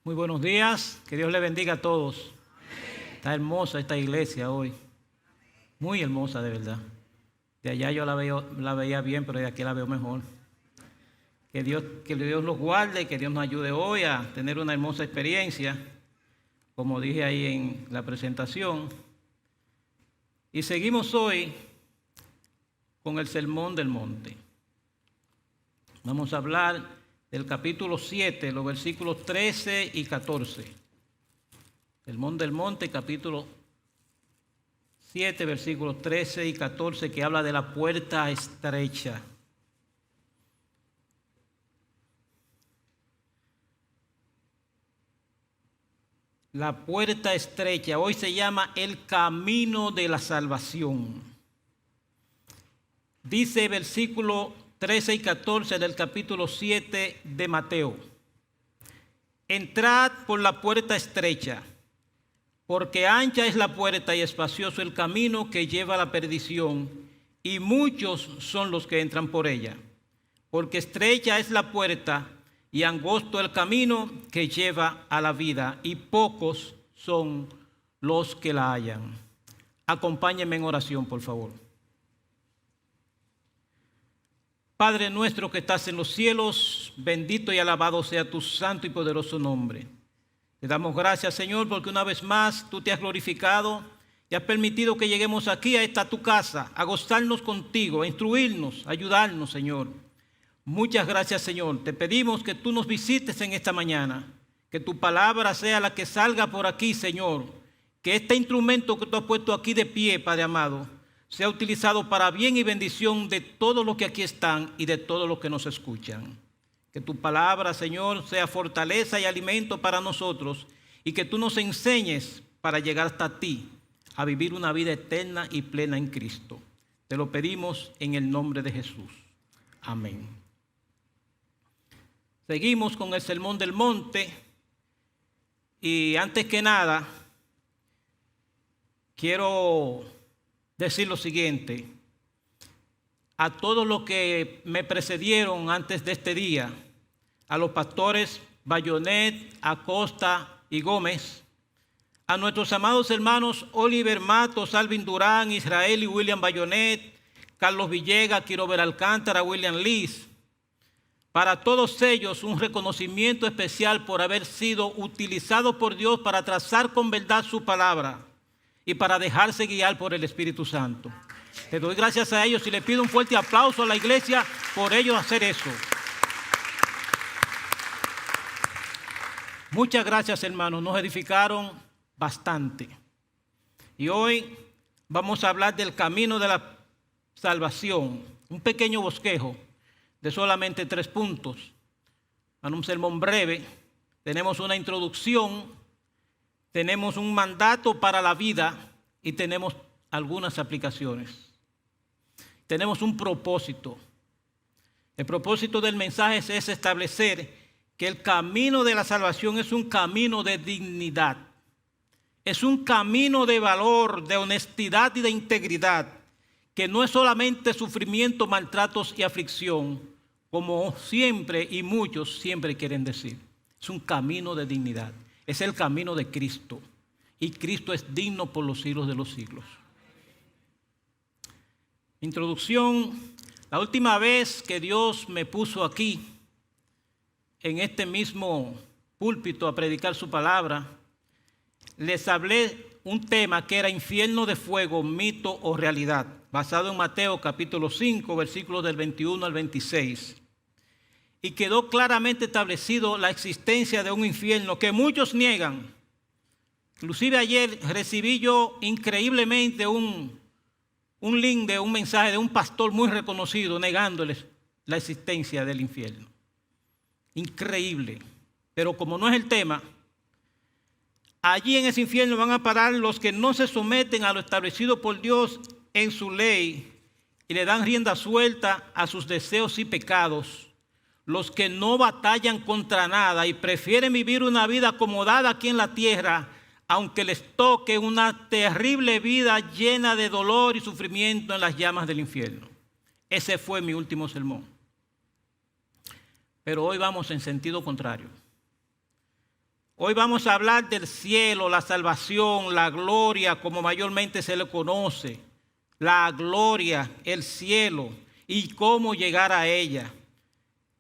Muy buenos días, que Dios le bendiga a todos. Está hermosa esta iglesia hoy, muy hermosa de verdad. De allá yo la veía bien, pero de aquí la veo mejor. Que Dios los guarde y que Dios nos ayude hoy a tener una hermosa experiencia, como dije ahí en la presentación. Y seguimos hoy con el Sermón del Monte. Vamos a hablar del capítulo 7, los versículos 13 y 14. Sermón del Monte, capítulo 7, versículos 13 y 14, que habla de la puerta estrecha. La puerta estrecha, hoy se llama el camino de la salvación. Dice versículo 13 y 14 del capítulo 7 de Mateo: entrad por la puerta estrecha, porque ancha es la puerta y espacioso el camino que lleva a la perdición, y muchos son los que entran por ella. Porque estrecha es la puerta y angosto el camino que lleva a la vida, y pocos son los que la hallan. Acompáñenme en oración, por favor. Padre nuestro que estás en los cielos, bendito y alabado sea tu santo y poderoso nombre. Te damos gracias, Señor, porque una vez más tú te has glorificado y has permitido que lleguemos aquí a esta tu casa, a gozarnos contigo, a instruirnos, a ayudarnos, Señor. Muchas gracias, Señor. Te pedimos que tú nos visites en esta mañana, que tu palabra sea la que salga por aquí, Señor. Que este instrumento que tú has puesto aquí de pie, Padre amado, sea utilizado para bien y bendición de todos los que aquí están y de todos los que nos escuchan. Que tu palabra, Señor, sea fortaleza y alimento para nosotros, y que tú nos enseñes para llegar hasta ti, a vivir una vida eterna y plena en Cristo. Te lo pedimos en el nombre de Jesús. Amén. Seguimos con el Sermón del Monte, y antes que nada quiero decir lo siguiente: a todos los que me precedieron antes de este día, a los pastores Bayonet, Acosta y Gómez, a nuestros amados hermanos Oliver Matos, Alvin Durán, Israel y William Bayonet, Carlos Villegas, Quirover Alcántara, William Liz, para todos ellos un reconocimiento especial por haber sido utilizados por Dios para trazar con verdad su palabra y para dejarse guiar por el Espíritu Santo. Le doy gracias a ellos y le pido un fuerte aplauso a la iglesia por ellos hacer eso. Muchas gracias, hermanos, nos edificaron bastante. Y hoy vamos a hablar del camino de la salvación, un pequeño bosquejo de solamente 3 puntos. En un sermón breve tenemos una introducción, tenemos un mandato para la vida y tenemos algunas aplicaciones. Tenemos un propósito. El propósito del mensaje es establecer que el camino de la salvación es un camino de dignidad. Es un camino de valor, de honestidad y de integridad, que no es solamente sufrimiento, maltratos y aflicción, como siempre y muchos siempre quieren decir. Es un camino de dignidad. Es el camino de Cristo. Y Cristo es digno por los siglos de los siglos. Introducción. La última vez que Dios me puso aquí, en este mismo púlpito, a predicar su palabra, les hablé un tema que era infierno de fuego, mito o realidad, basado en Mateo capítulo 5, versículos del 21 al 26. Y quedó claramente establecido la existencia de un infierno que muchos niegan. Inclusive ayer recibí yo increíblemente un link de un mensaje de un pastor muy reconocido negándoles la existencia del infierno. Increíble. Pero como no es el tema, allí en ese infierno van a parar los que no se someten a lo establecido por Dios en su ley y le dan rienda suelta a sus deseos y pecados. Los que no batallan contra nada y prefieren vivir una vida acomodada aquí en la tierra, aunque les toque una terrible vida llena de dolor y sufrimiento en las llamas del infierno. Ese fue mi último sermón. Pero hoy vamos en sentido contrario. Hoy vamos a hablar del cielo, la salvación, la gloria, como mayormente se le conoce. La gloria, el cielo y cómo llegar a ella.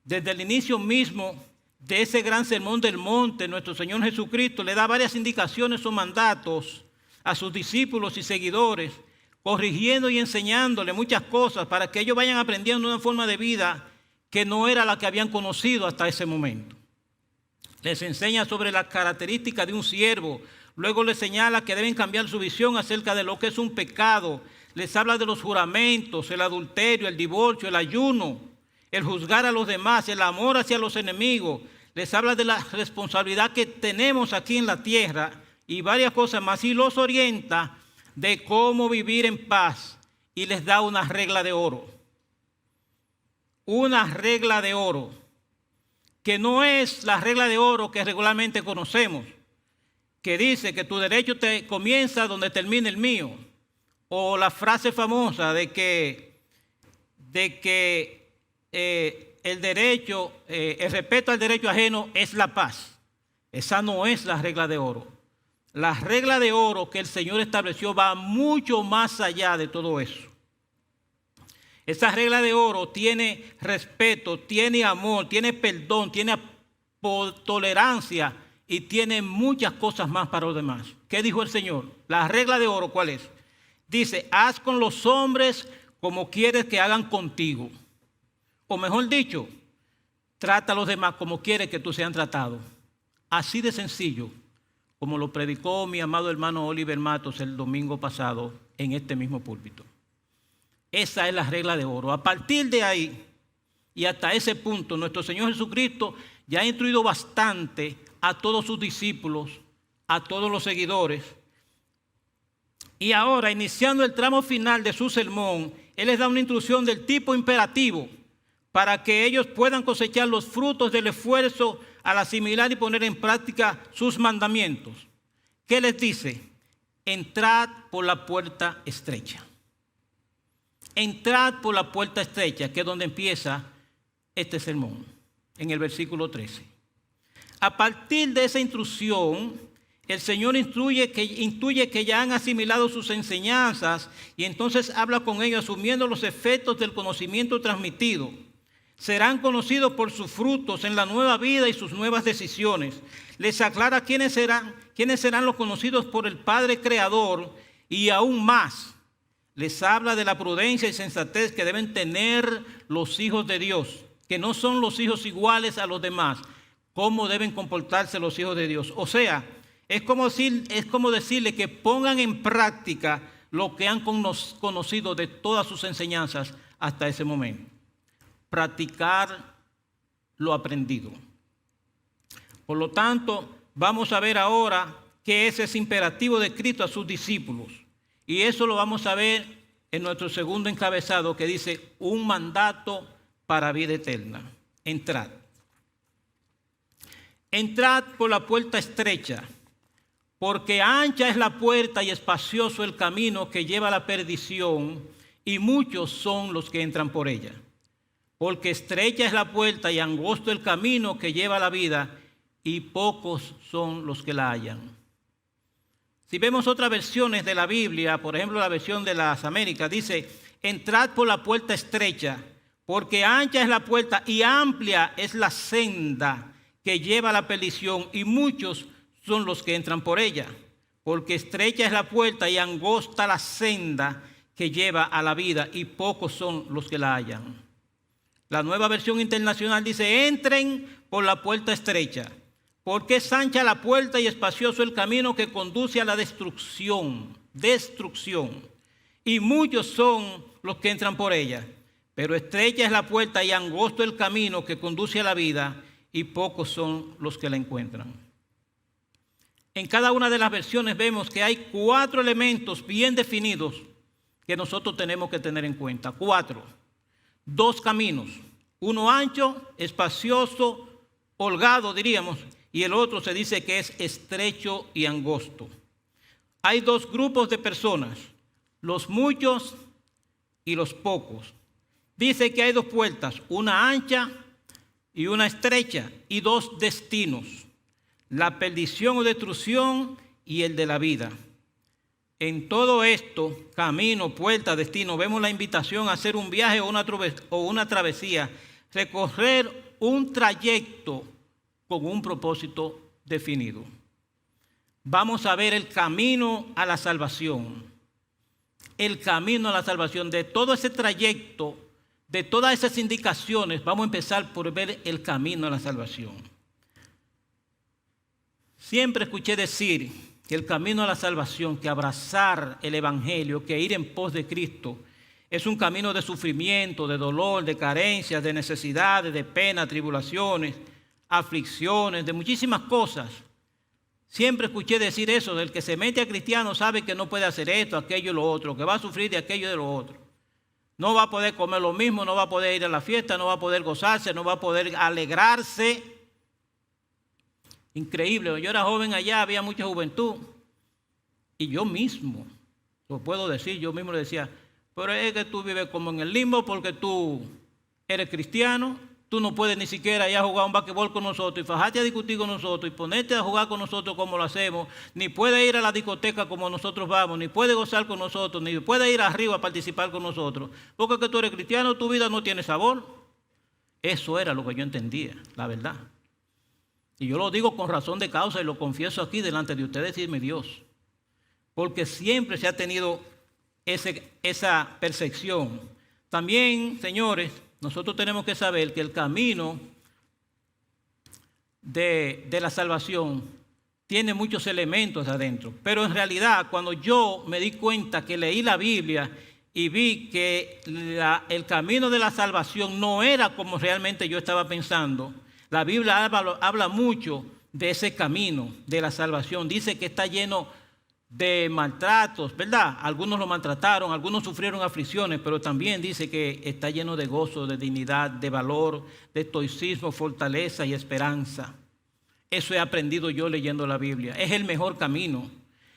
Desde el inicio mismo de ese gran sermón del monte, nuestro Señor Jesucristo le da varias indicaciones o mandatos a sus discípulos y seguidores, corrigiendo y enseñándole muchas cosas para que ellos vayan aprendiendo una forma de vida que no era la que habían conocido hasta ese momento. Les enseña sobre las características de un siervo, luego les señala que deben cambiar su visión acerca de lo que es un pecado, les habla de los juramentos, el adulterio, el divorcio, el ayuno, el juzgar a los demás, el amor hacia los enemigos, les habla de la responsabilidad que tenemos aquí en la tierra y varias cosas más, y los orienta de cómo vivir en paz y les da una regla de oro. Una regla de oro, que no es la regla de oro que regularmente conocemos, que dice que tu derecho te comienza donde termina el mío, o la frase famosa de que el derecho, el respeto al derecho ajeno es la paz. Esa no es la regla de oro. La regla de oro que el Señor estableció va mucho más allá de todo eso. Esa regla de oro tiene respeto, tiene amor, tiene perdón, tiene tolerancia y tiene muchas cosas más para los demás. ¿Qué dijo el Señor? La regla de oro, ¿cuál es? Dice, haz con los hombres como quieres que hagan contigo. O mejor dicho, trata a los demás como quieres que tú sean tratados. Así de sencillo, como lo predicó mi amado hermano Oliver Matos el domingo pasado en este mismo púlpito. Esa es la regla de oro. A partir de ahí y hasta ese punto, nuestro Señor Jesucristo ya ha instruido bastante a todos sus discípulos, a todos los seguidores. Y ahora, iniciando el tramo final de su sermón, Él les da una instrucción del tipo imperativo para que ellos puedan cosechar los frutos del esfuerzo al asimilar y poner en práctica sus mandamientos. ¿Qué les dice? Entrad por la puerta estrecha. Entrad por la puerta estrecha, que es donde empieza este sermón, en el versículo 13. A partir de esa instrucción, el Señor intuye que ya han asimilado sus enseñanzas y entonces habla con ellos asumiendo los efectos del conocimiento transmitido. Serán conocidos por sus frutos en la nueva vida y sus nuevas decisiones. Les aclara quiénes serán los conocidos por el Padre Creador y aún más. Les habla de la prudencia y sensatez que deben tener los hijos de Dios, que no son los hijos iguales a los demás. ¿Cómo deben comportarse los hijos de Dios? O sea, es como decirle que pongan en práctica lo que han conocido de todas sus enseñanzas hasta ese momento. Practicar lo aprendido. Por lo tanto, vamos a ver ahora qué es ese imperativo de Cristo a sus discípulos. Y eso lo vamos a ver en nuestro segundo encabezado que dice un mandato para vida eterna. Entrad. Entrad por la puerta estrecha, porque ancha es la puerta y espacioso el camino que lleva a la perdición, y muchos son los que entran por ella. Porque estrecha es la puerta y angosto el camino que lleva a la vida, y pocos son los que la hallan. Si vemos otras versiones de la Biblia, por ejemplo la versión de las Américas, dice, entrad por la puerta estrecha, porque ancha es la puerta y amplia es la senda que lleva a la perdición, y muchos son los que entran por ella. Porque estrecha es la puerta y angosta la senda que lleva a la vida, y pocos son los que la hallan. La Nueva Versión Internacional dice, entren por la puerta estrecha, porque es ancha la puerta y espacioso el camino que conduce a la destrucción, y muchos son los que entran por ella. Pero estrecha es la puerta y angosto el camino que conduce a la vida, y pocos son los que la encuentran. En cada una de las versiones vemos que hay 4 elementos bien definidos que nosotros tenemos que tener en cuenta. 4. 2 caminos. Uno ancho, espacioso, holgado diríamos, y el otro se dice que es estrecho y angosto. Hay 2 grupos de personas, los muchos y los pocos. Dice que hay 2 puertas, una ancha y una estrecha, y 2 destinos. la perdición o destrucción y el de la vida. En todo esto, camino, puerta, destino, vemos la invitación a hacer un viaje o una travesía, recorrer un trayecto con un propósito definido. Vamos a ver el camino a la salvación. El camino a la salvación. De todo ese trayecto, de todas esas indicaciones, vamos a empezar por ver el camino a la salvación. Siempre escuché decir que el camino a la salvación, que abrazar el Evangelio, que ir en pos de Cristo, es un camino de sufrimiento, de dolor, de carencias, de necesidades, de pena, tribulaciones, aflicciones, de muchísimas cosas. Siempre escuché decir eso, del que se mete a cristiano sabe que no puede hacer esto, aquello y lo otro, que va a sufrir de aquello y de lo otro. No va a poder comer lo mismo, no va a poder ir a la fiesta, no va a poder gozarse, no va a poder alegrarse. Increíble, yo era joven allá, había mucha juventud. Y yo mismo, lo puedo decir, yo mismo le decía, pero es que tú vives como en el limbo porque tú eres cristiano. Tú no puedes ni siquiera ir a jugar un basquetbol con nosotros y fajarte a discutir con nosotros y ponerte a jugar con nosotros como lo hacemos, ni puedes ir a la discoteca como nosotros vamos, ni puedes gozar con nosotros, ni puedes ir arriba a participar con nosotros. Porque que tú eres cristiano, tu vida no tiene sabor. Eso era lo que yo entendía, la verdad. Y yo lo digo con razón de causa y lo confieso aquí delante de ustedes y mi Dios. Porque siempre se ha tenido esa percepción. También, señores, nosotros tenemos que saber que el camino de la salvación tiene muchos elementos adentro. Pero en realidad, cuando yo me di cuenta que leí la Biblia y vi que el camino de la salvación no era como realmente yo estaba pensando, la Biblia habla mucho de ese camino de la salvación. Dice que está lleno de maltratos, ¿verdad? Algunos lo maltrataron, algunos sufrieron aflicciones, pero también dice que está lleno de gozo, de dignidad, de valor, de estoicismo, fortaleza y esperanza. Eso he aprendido yo leyendo la Biblia. Es el mejor camino.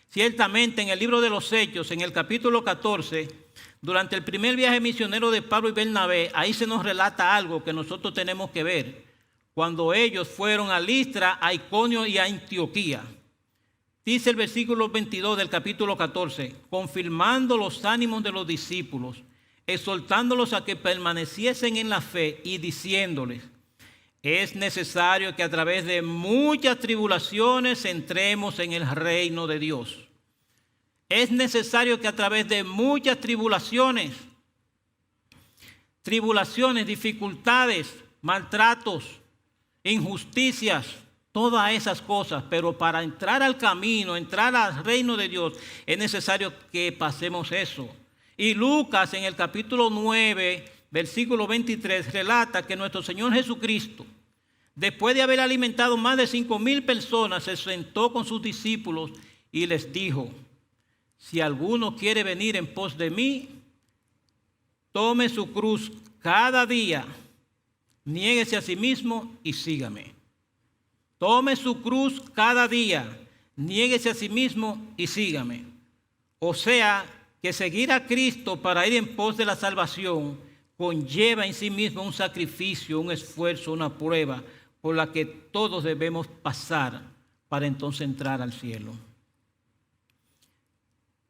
Ciertamente en el libro de los Hechos, en el capítulo 14, durante el primer viaje misionero de Pablo y Bernabé, ahí se nos relata algo que nosotros tenemos que ver. Cuando ellos fueron a Listra, a Iconio y a Antioquía. Dice el versículo 22 del capítulo 14, confirmando los ánimos de los discípulos, exhortándolos a que permaneciesen en la fe y diciéndoles, es necesario que a través de muchas tribulaciones entremos en el reino de Dios. Es necesario que a través de muchas tribulaciones, dificultades, maltratos, injusticias, todas esas cosas, pero para entrar al camino, entrar al reino de Dios, es necesario que pasemos eso. Y Lucas en el capítulo 9, versículo 23, relata que nuestro Señor Jesucristo, después de haber alimentado más de 5,000 personas, se sentó con sus discípulos y les dijo, si alguno quiere venir en pos de mí, tome su cruz cada día, niéguese a sí mismo y sígame. Tome su cruz cada día, niéguese a sí mismo y sígame. O sea, que seguir a Cristo para ir en pos de la salvación conlleva en sí mismo un sacrificio, un esfuerzo, una prueba por la que todos debemos pasar para entonces entrar al cielo.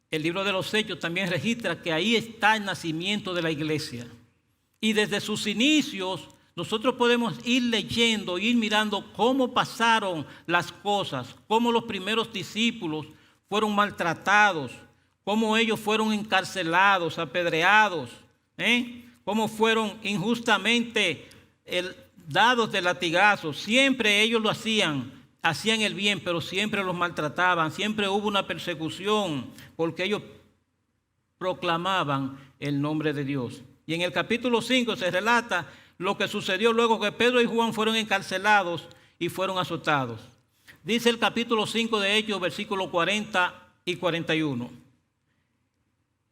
El libro de los Hechos también registra que ahí está el nacimiento de la iglesia. Y desde sus inicios nosotros podemos ir leyendo, ir mirando cómo pasaron las cosas, cómo los primeros discípulos fueron maltratados, cómo ellos fueron encarcelados, apedreados, cómo fueron injustamente dados de latigazos. Siempre ellos lo hacían el bien, pero siempre los maltrataban, siempre hubo una persecución porque ellos proclamaban el nombre de Dios. Y en el capítulo 5 se relata lo que sucedió luego que Pedro y Juan fueron encarcelados y fueron azotados. Dice el capítulo 5 de Hechos, versículos 40 y 41.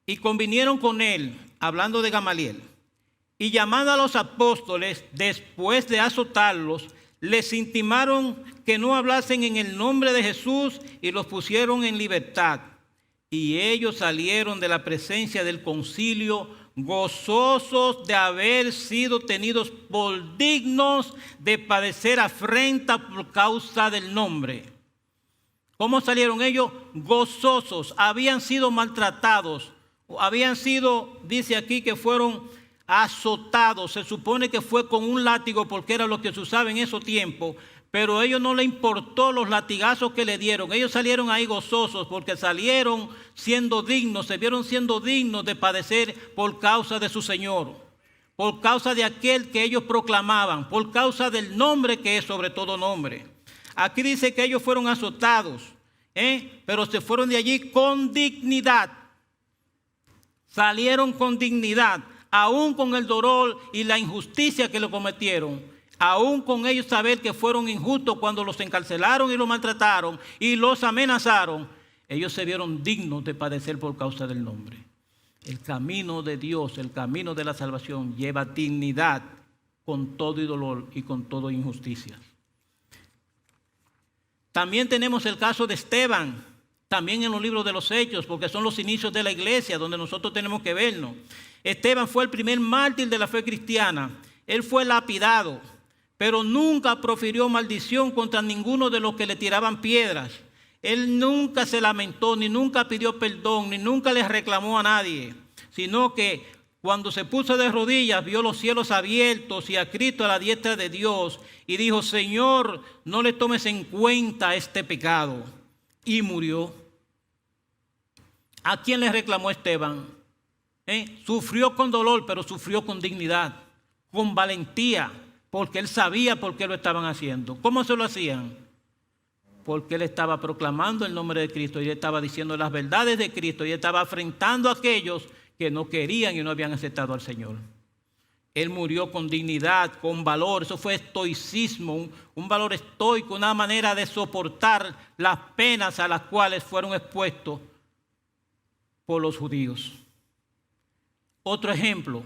Y convinieron con él, hablando de Gamaliel, y llamando a los apóstoles, después de azotarlos, les intimaron que no hablasen en el nombre de Jesús y los pusieron en libertad. Y ellos salieron de la presencia del concilio gozosos de haber sido tenidos por dignos de padecer afrenta por causa del nombre. ¿Cómo salieron ellos? Gozosos. Habían sido maltratados, habían sido, dice aquí, que fueron azotados. Se supone que fue con un látigo porque era lo que se usaba en esos tiempos, pero a ellos no les importó los latigazos que le dieron. Ellos salieron ahí gozosos porque salieron siendo dignos, se vieron siendo dignos de padecer por causa de su Señor, por causa de aquel que ellos proclamaban, por causa del nombre que es sobre todo nombre. Aquí dice que ellos fueron azotados, pero se fueron de allí con dignidad. Salieron con dignidad, aún con el dolor y la injusticia que le cometieron. Aún con ellos saber que fueron injustos cuando los encarcelaron y los maltrataron y los amenazaron, ellos se vieron dignos de padecer por causa del nombre. El camino de Dios, el camino de la salvación, lleva dignidad con todo y dolor y con toda injusticia. También tenemos el caso de Esteban, también en los libros de los Hechos, porque son los inicios de la iglesia donde nosotros tenemos que vernos. Esteban fue el primer mártir de la fe cristiana. Él fue lapidado, pero nunca profirió maldición contra ninguno de los que le tiraban piedras. Él nunca se lamentó, ni nunca pidió perdón, ni nunca le reclamó a nadie, sino que cuando se puso de rodillas vio los cielos abiertos y a Cristo a la diestra de Dios y dijo: Señor, no le tomes en cuenta este pecado. Y murió. ¿A quién le reclamó Esteban? Sufrió con dolor, pero sufrió con dignidad, con valentía, porque él sabía por qué lo estaban haciendo. ¿Cómo se lo hacían? Porque él estaba proclamando el nombre de Cristo y él estaba diciendo las verdades de Cristo y él estaba afrentando a aquellos que no querían y no habían aceptado al Señor. Él murió con dignidad, con valor. Eso fue estoicismo, un valor estoico, una manera de soportar las penas a las cuales fueron expuestos por los judíos. Otro ejemplo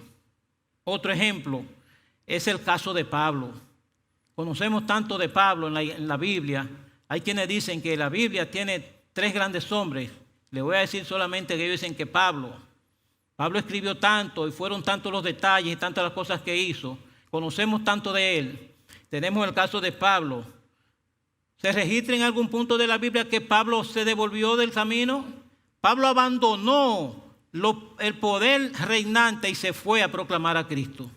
es el caso de Pablo. Conocemos tanto de Pablo en la Biblia. Hay quienes dicen que la Biblia tiene 3 grandes hombres. Le voy a decir solamente que ellos dicen que Pablo escribió tanto y fueron tantos los detalles y tantas las cosas que hizo. Conocemos tanto de él. Tenemos el caso de Pablo. ¿Se registra en algún punto de la Biblia que Pablo se devolvió del camino? Pablo abandonó el poder reinante y se fue a proclamar a Cristo.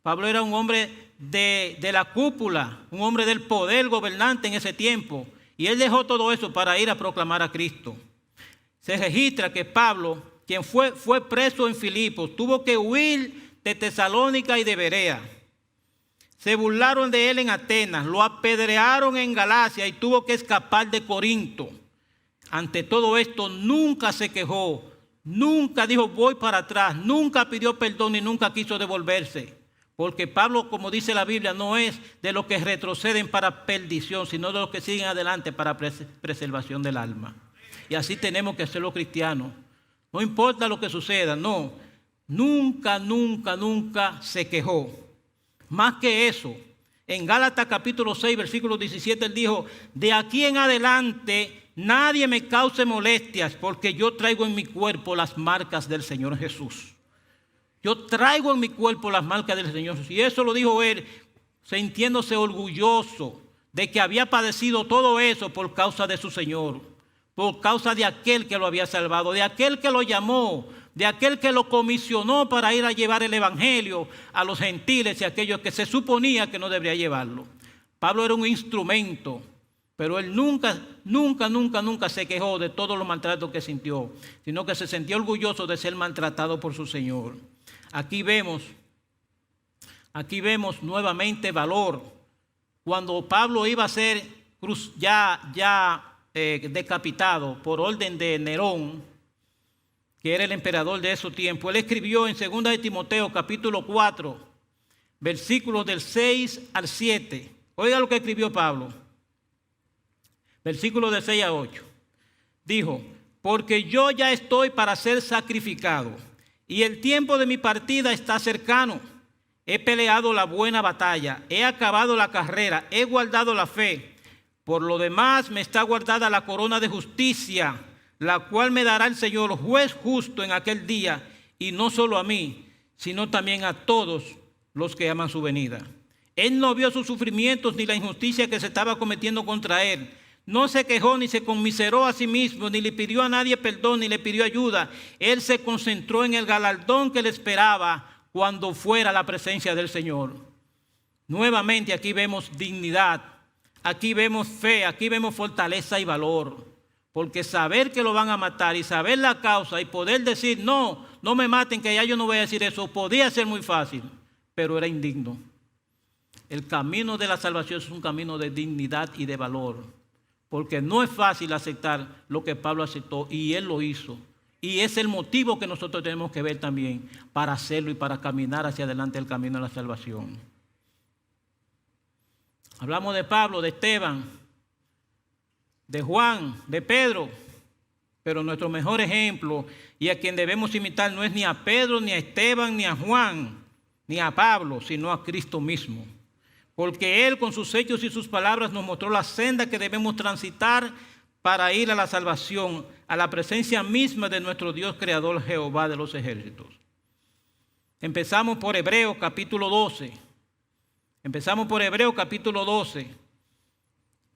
Pablo era un hombre de la cúpula, un hombre del poder gobernante en ese tiempo. Y él dejó todo eso para ir a proclamar a Cristo. Se registra que Pablo, quien fue preso en Filipos, tuvo que huir de Tesalónica y de Berea. Se burlaron de él en Atenas, lo apedrearon en Galacia y tuvo que escapar de Corinto. Ante todo esto nunca se quejó, nunca dijo voy para atrás, nunca pidió perdón y nunca quiso devolverse. Porque Pablo, como dice la Biblia, no es de los que retroceden para perdición, sino de los que siguen adelante para preservación del alma. Y así tenemos que ser los cristianos. No importa lo que suceda, no. Nunca se quejó. Más que eso, en Gálatas capítulo 6, versículo 17, él dijo: de aquí en adelante nadie me cause molestias, porque yo traigo en mi cuerpo las marcas del Señor Jesús. Yo traigo en mi cuerpo las marcas del Señor Jesús. Y eso lo dijo él, sintiéndose orgulloso de que había padecido todo eso por causa de su Señor, por causa de aquel que lo había salvado, de aquel que lo llamó, de aquel que lo comisionó para ir a llevar el evangelio a los gentiles y a aquellos que se suponía que no debería llevarlo. Pablo era un instrumento, pero él nunca se quejó de todos los maltratos que sintió, sino que se sentía orgulloso de ser maltratado por su Señor. Aquí vemos nuevamente valor. Cuando Pablo iba a ser decapitado por orden de Nerón, que era el emperador de ese tiempo, él escribió en 2 de Timoteo capítulo 4, versículos del 6 al 7. Oiga lo que escribió Pablo. Versículos del 6 a 8. Dijo: porque yo ya estoy para ser sacrificado, y el tiempo de mi partida está cercano. He peleado la buena batalla, he acabado la carrera, he guardado la fe. Por lo demás me está guardada la corona de justicia, la cual me dará el Señor, juez justo, en aquel día, y no solo a mí, sino también a todos los que aman su venida. Él no vio sus sufrimientos ni la injusticia que se estaba cometiendo contra él. No se quejó ni se conmiseró a sí mismo, ni le pidió a nadie perdón, ni le pidió ayuda. Él se concentró en el galardón que le esperaba cuando fuera a la presencia del Señor. Nuevamente aquí vemos dignidad, aquí vemos fe, aquí vemos fortaleza y valor. Porque saber que lo van a matar y saber la causa y poder decir, no me maten, que ya yo no voy a decir eso, podía ser muy fácil, pero era indigno. El camino de la salvación es un camino de dignidad y de valor, porque no es fácil aceptar lo que Pablo aceptó y él lo hizo. Y es el motivo que nosotros tenemos que ver también para hacerlo y para caminar hacia adelante el camino de la salvación. Hablamos de Pablo, de Esteban, de Juan, de Pedro, pero nuestro mejor ejemplo y a quien debemos imitar no es ni a Pedro, ni a Esteban, ni a Juan, ni a Pablo, sino a Cristo mismo. Porque Él con sus hechos y sus palabras nos mostró la senda que debemos transitar para ir a la salvación, a la presencia misma de nuestro Dios creador, Jehová de los ejércitos. Empezamos por Hebreos capítulo 12.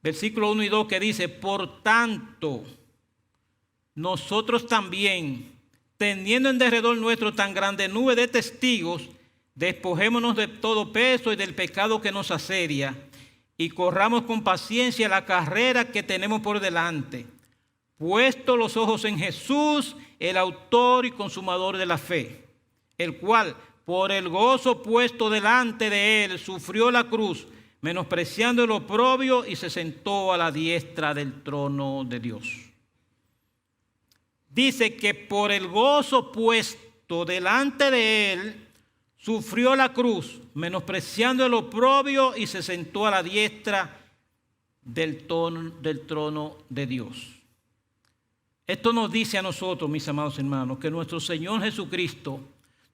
Versículo 1 y 2 que dice, por tanto, nosotros también, teniendo en derredor nuestro tan grande nube de testigos, despojémonos de todo peso y del pecado que nos asedia, y corramos con paciencia la carrera que tenemos por delante, puesto los ojos en Jesús, el autor y consumador de la fe, el cual, por el gozo puesto delante de él, sufrió la cruz, menospreciando el oprobio, y se sentó a la diestra del trono de Dios. Dice que por el gozo puesto delante de él, sufrió la cruz, menospreciando el oprobio, y se sentó a la diestra del trono de Dios. Esto nos dice a nosotros, mis amados hermanos, que nuestro Señor Jesucristo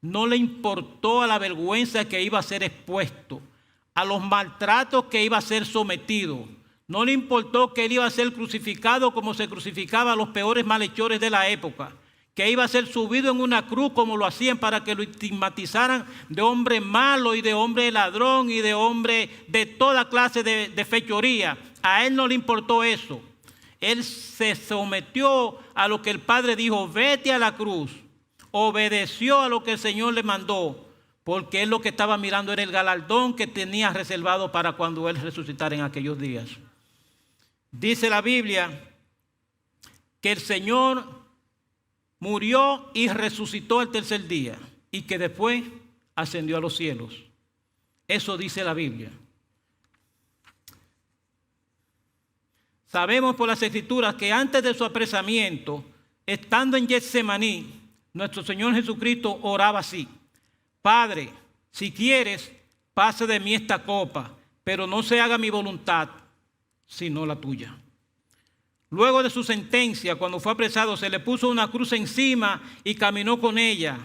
no le importó a la vergüenza que iba a ser expuesto, a los maltratos que iba a ser sometido. No le importó que él iba a ser crucificado como se crucificaba a los peores malhechores de la época, que iba a ser subido en una cruz como lo hacían para que lo estigmatizaran de hombre malo y de hombre ladrón y de hombre de toda clase de fechoría. A él no le importó eso. Él se sometió a lo que el Padre dijo, vete a la cruz. Obedeció a lo que el Señor le mandó, porque él lo que estaba mirando era el galardón que tenía reservado para cuando él resucitara en aquellos días. Dice la Biblia que el Señor murió y resucitó el tercer día y que después ascendió a los cielos. Eso dice la Biblia. Sabemos por las Escrituras que antes de su apresamiento, estando en Getsemaní, nuestro Señor Jesucristo oraba así: Padre, si quieres, pase de mí esta copa, pero no se haga mi voluntad, sino la tuya. Luego de su sentencia, cuando fue apresado, se le puso una cruz encima y caminó con ella.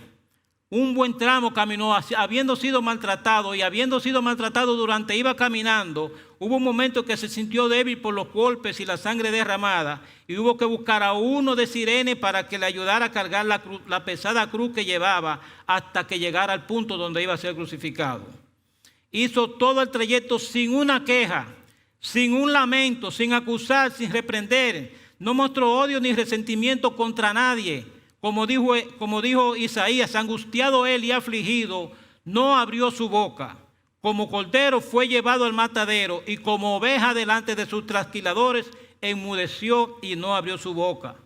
Un buen tramo caminó, habiendo sido maltratado, y habiendo sido maltratado durante iba caminando, hubo un momento que se sintió débil por los golpes y la sangre derramada, y hubo que buscar a uno de Cirene para que le ayudara a cargar la pesada cruz que llevaba hasta que llegara al punto donde iba a ser crucificado. Hizo todo el trayecto sin una queja, sin un lamento, sin acusar, sin reprender. No mostró odio ni resentimiento contra nadie. Como dijo Isaías, angustiado él y afligido, no abrió su boca. Como cordero fue llevado al matadero, y como oveja delante de sus trasquiladores, enmudeció y no abrió su boca.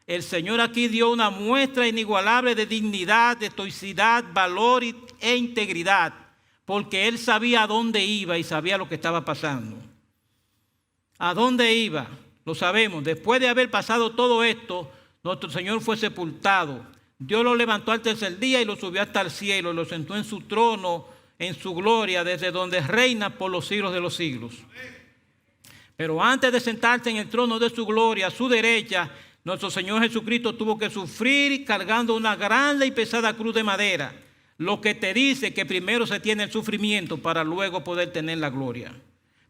El Señor aquí dio una muestra inigualable de dignidad, de estoicidad, valor e integridad, porque Él sabía a dónde iba y sabía lo que estaba pasando. ¿A dónde iba? Lo sabemos. Después de haber pasado todo esto, nuestro Señor fue sepultado. Dios lo levantó al tercer día y lo subió hasta el cielo y lo sentó en su trono, en su gloria, desde donde reina por los siglos de los siglos. Pero antes de sentarse en el trono de su gloria, a su derecha, nuestro Señor Jesucristo tuvo que sufrir cargando una grande y pesada cruz de madera, lo que te dice que primero se tiene el sufrimiento para luego poder tener la gloria.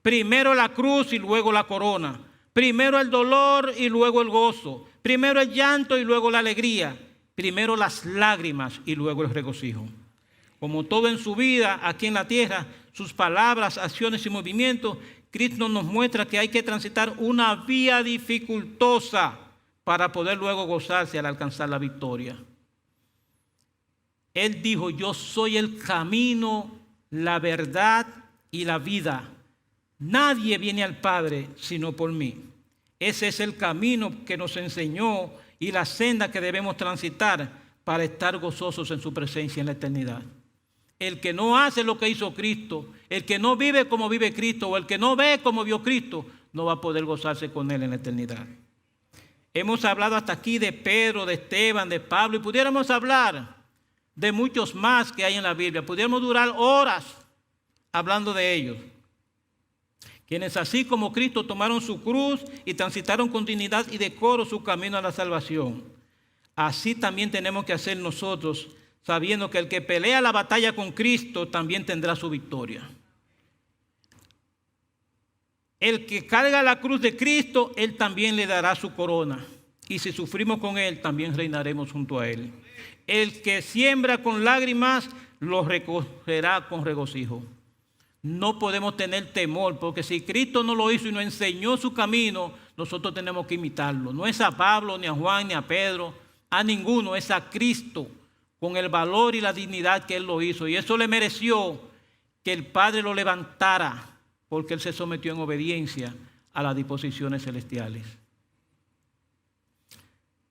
Primero la cruz y luego la corona. Primero el dolor y luego el gozo. Primero el llanto y luego la alegría. primero las lágrimas y luego el regocijo. Como todo en su vida aquí en la tierra, sus palabras, acciones y movimientos, Cristo nos muestra que hay que transitar una vía dificultosa para poder luego gozarse al alcanzar la victoria. Él dijo: yo soy el camino, la verdad y la vida. Nadie viene al Padre sino por mí. Ese es el camino que nos enseñó y la senda que debemos transitar para estar gozosos en su presencia en la eternidad. El que no hace lo que hizo Cristo, el que no vive como vive Cristo, o el que no ve como vio Cristo, no va a poder gozarse con Él en la eternidad. Hemos hablado hasta aquí de Pedro, de Esteban, de Pablo, y pudiéramos hablar de muchos más que hay en la Biblia. Pudiéramos durar horas hablando de ellos. Quienes así como Cristo tomaron su cruz y transitaron con dignidad y decoro su camino a la salvación. Así también tenemos que hacer nosotros, sabiendo que el que pelea la batalla con Cristo también tendrá su victoria. El que carga la cruz de Cristo, Él también le dará su corona. Y si sufrimos con Él, también reinaremos junto a Él. El que siembra con lágrimas, lo recogerá con regocijo. No podemos tener temor, porque si Cristo no lo hizo y nos enseñó su camino, nosotros tenemos que imitarlo. No es a Pablo, ni a Juan, ni a Pedro, a ninguno, es a Cristo, con el valor y la dignidad que Él lo hizo. Y eso le mereció que el Padre lo levantara, porque Él se sometió en obediencia a las disposiciones celestiales.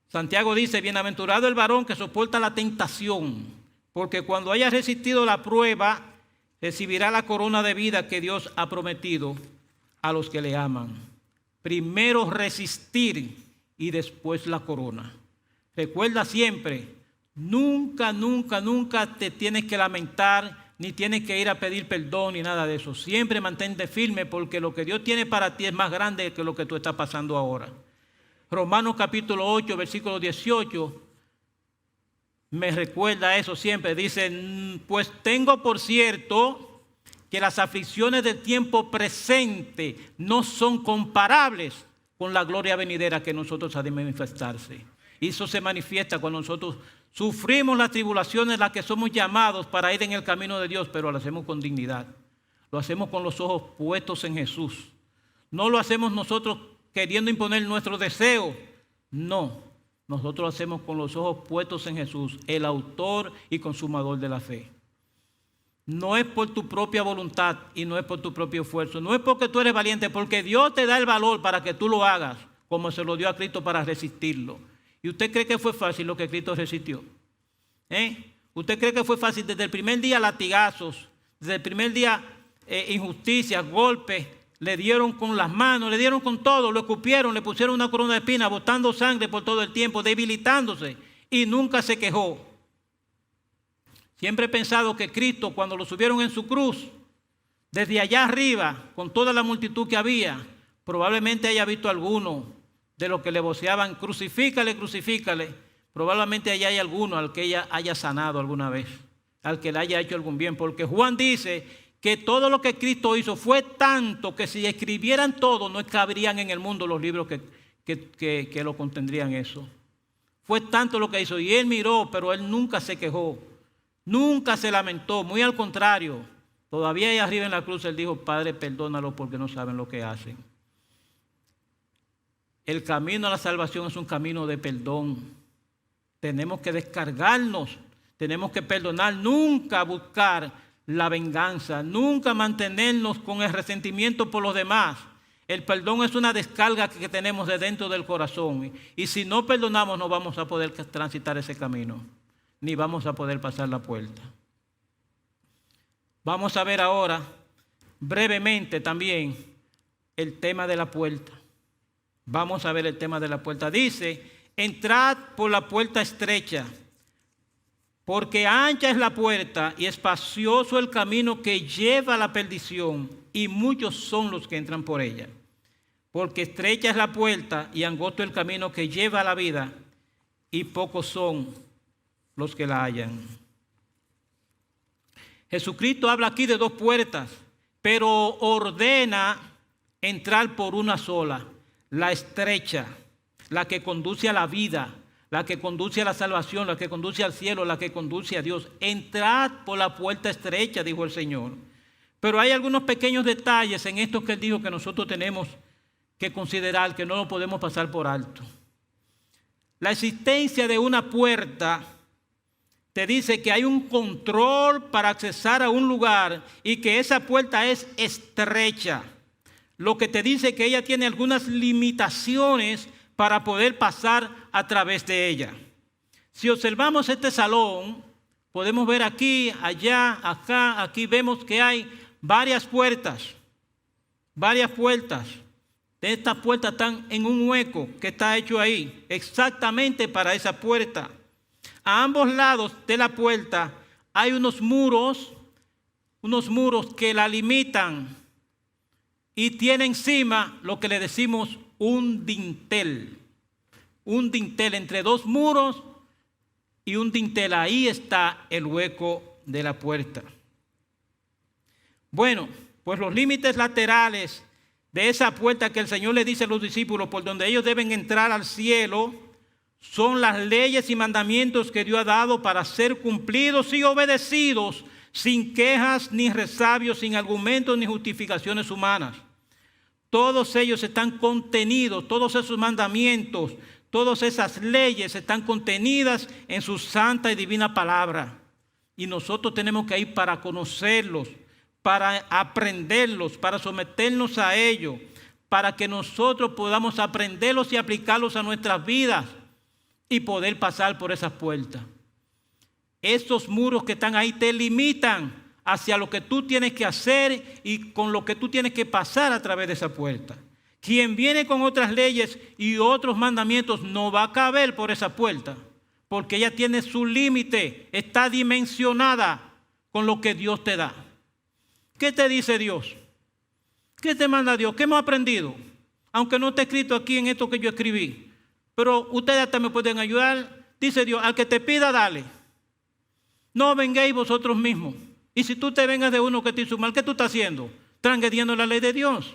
Santiago dice: bienaventurado el varón que soporta la tentación, porque cuando haya resistido la prueba, recibirá la corona de vida que Dios ha prometido a los que le aman. Primero resistir y después la corona. Recuerda siempre, nunca te tienes que lamentar, ni tienes que ir a pedir perdón, ni nada de eso. Siempre mantente firme, porque lo que Dios tiene para ti es más grande que lo que tú estás pasando ahora. Romanos capítulo 8, versículo 18, me recuerda eso siempre. Dice: pues tengo por cierto que las aflicciones del tiempo presente no son comparables con la gloria venidera que nosotros ha de manifestarse. Y eso se manifiesta cuando nosotros sufrimos las tribulaciones, las que somos llamados para ir en el camino de Dios, pero lo hacemos con dignidad. Lo hacemos con los ojos puestos en Jesús. No lo hacemos nosotros queriendo imponer nuestro deseo. No, nosotros lo hacemos con los ojos puestos en Jesús, el autor y consumador de la fe. No es por tu propia voluntad y no es por tu propio esfuerzo. No es porque tú eres valiente, porque Dios te da el valor para que tú lo hagas, como se lo dio a Cristo para resistirlo. ¿Y usted cree que fue fácil lo que Cristo resistió? ¿Usted cree que fue fácil? Desde el primer día latigazos, desde el primer día injusticias, golpes, le dieron con las manos, le dieron con todo, lo escupieron, le pusieron una corona de espinas, botando sangre por todo el tiempo, debilitándose, y nunca se quejó. Siempre he pensado que Cristo, cuando lo subieron en su cruz, desde allá arriba, con toda la multitud que había, probablemente haya visto a alguno de los que le voceaban: crucifícale, crucifícale. Probablemente allá hay alguno al que ella haya sanado alguna vez, al que le haya hecho algún bien, porque Juan dice que todo lo que Cristo hizo fue tanto que si escribieran todo no cabrían en el mundo los libros que lo contendrían eso. Fue tanto lo que hizo, y Él miró, pero Él nunca se quejó, nunca se lamentó, muy al contrario. Todavía ahí arriba en la cruz Él dijo: Padre, perdónalo porque no saben lo que hacen. El camino a la salvación es un camino de perdón. Tenemos que descargarnos, tenemos que perdonar, nunca buscar la venganza, nunca mantenernos con el resentimiento por los demás. El perdón es una descarga que tenemos de dentro del corazón, y si no perdonamos no vamos a poder transitar ese camino, ni vamos a poder pasar la puerta. Vamos a ver ahora brevemente también el tema de la puerta. Vamos a ver el tema de la puerta. Dice: entrad por la puerta estrecha, porque ancha es la puerta y espacioso el camino que lleva a la perdición, y muchos son los que entran por ella. Porque estrecha es la puerta y angosto el camino que lleva a la vida, y pocos son los que la hallan. Jesucristo habla aquí de dos puertas, pero ordena entrar por una sola, la estrecha, la que conduce a la vida, la que conduce a la salvación, la que conduce al cielo, la que conduce a Dios. Entrad por la puerta estrecha, dijo el Señor. Pero hay algunos pequeños detalles en esto que Él dijo que nosotros tenemos que considerar, que no lo podemos pasar por alto. La existencia de una puerta te dice que hay un control para accesar a un lugar y que esa puerta es estrecha. Lo que te dice que ella tiene algunas limitaciones para poder pasar a través de ella. Si observamos este salón, podemos ver aquí, allá, acá, aquí vemos que hay varias puertas. Estas puertas están en un hueco que está hecho ahí, exactamente para esa puerta. A ambos lados de la puerta hay unos muros que la limitan y tiene encima lo que le decimos un dintel entre dos muros y un dintel. Ahí está el hueco de la puerta. Bueno, pues los límites laterales de esa puerta que el Señor le dice a los discípulos por donde ellos deben entrar al cielo son las leyes y mandamientos que Dios ha dado para ser cumplidos y obedecidos sin quejas ni resabios, sin argumentos ni justificaciones humanas. Todos ellos están contenidos, todos esos mandamientos, todas esas leyes están contenidas en su santa y divina palabra. Y nosotros tenemos que ir para conocerlos, para aprenderlos, para someternos a ellos, para que nosotros podamos aprenderlos y aplicarlos a nuestras vidas y poder pasar por esas puertas. Estos muros que están ahí te limitan hacia lo que tú tienes que hacer y con lo que tú tienes que pasar a través de esa puerta. Quien viene con otras leyes y otros mandamientos no va a caber por esa puerta, porque ella tiene su límite, está dimensionada con lo que Dios te da. ¿Qué te dice Dios? ¿Qué te manda Dios? ¿Qué hemos aprendido? Aunque no está escrito aquí en esto que yo escribí, pero ustedes hasta me pueden ayudar. Dice Dios, al que te pida, dale. No vengáis vosotros mismos. Y si tú te vengas de uno que te hizo mal, ¿qué tú estás haciendo? Transgrediendo la ley de Dios.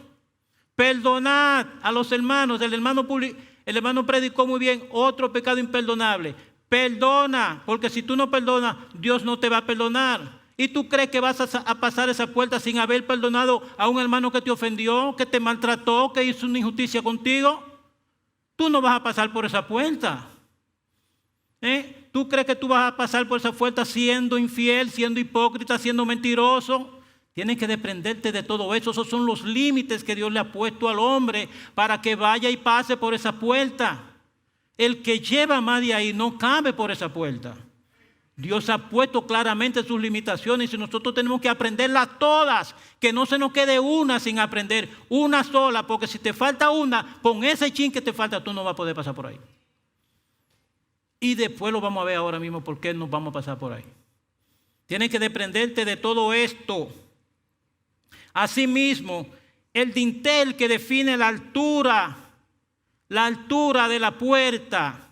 Perdonad a los hermanos. El hermano predicó muy bien otro pecado imperdonable. Perdona, porque si tú no perdonas, Dios no te va a perdonar. ¿Y tú crees que vas a pasar esa puerta sin haber perdonado a un hermano que te ofendió, que te maltrató, que hizo una injusticia contigo? Tú no vas a pasar por esa puerta. ¿Tú crees que tú vas a pasar por esa puerta siendo infiel, siendo hipócrita, siendo mentiroso? Tienes que desprenderte de todo eso. Esos son los límites que Dios le ha puesto al hombre para que vaya y pase por esa puerta. El que lleva más de ahí no cabe por esa puerta. Dios ha puesto claramente sus limitaciones y nosotros tenemos que aprenderlas todas, que no se nos quede una sin aprender, una sola, porque si te falta una, con ese chin que te falta, tú no vas a poder pasar por ahí. Y después lo vamos a ver ahora mismo por qué nos vamos a pasar por ahí. Tienes que desprenderte de todo esto. Asimismo, el dintel que define la altura de la puerta,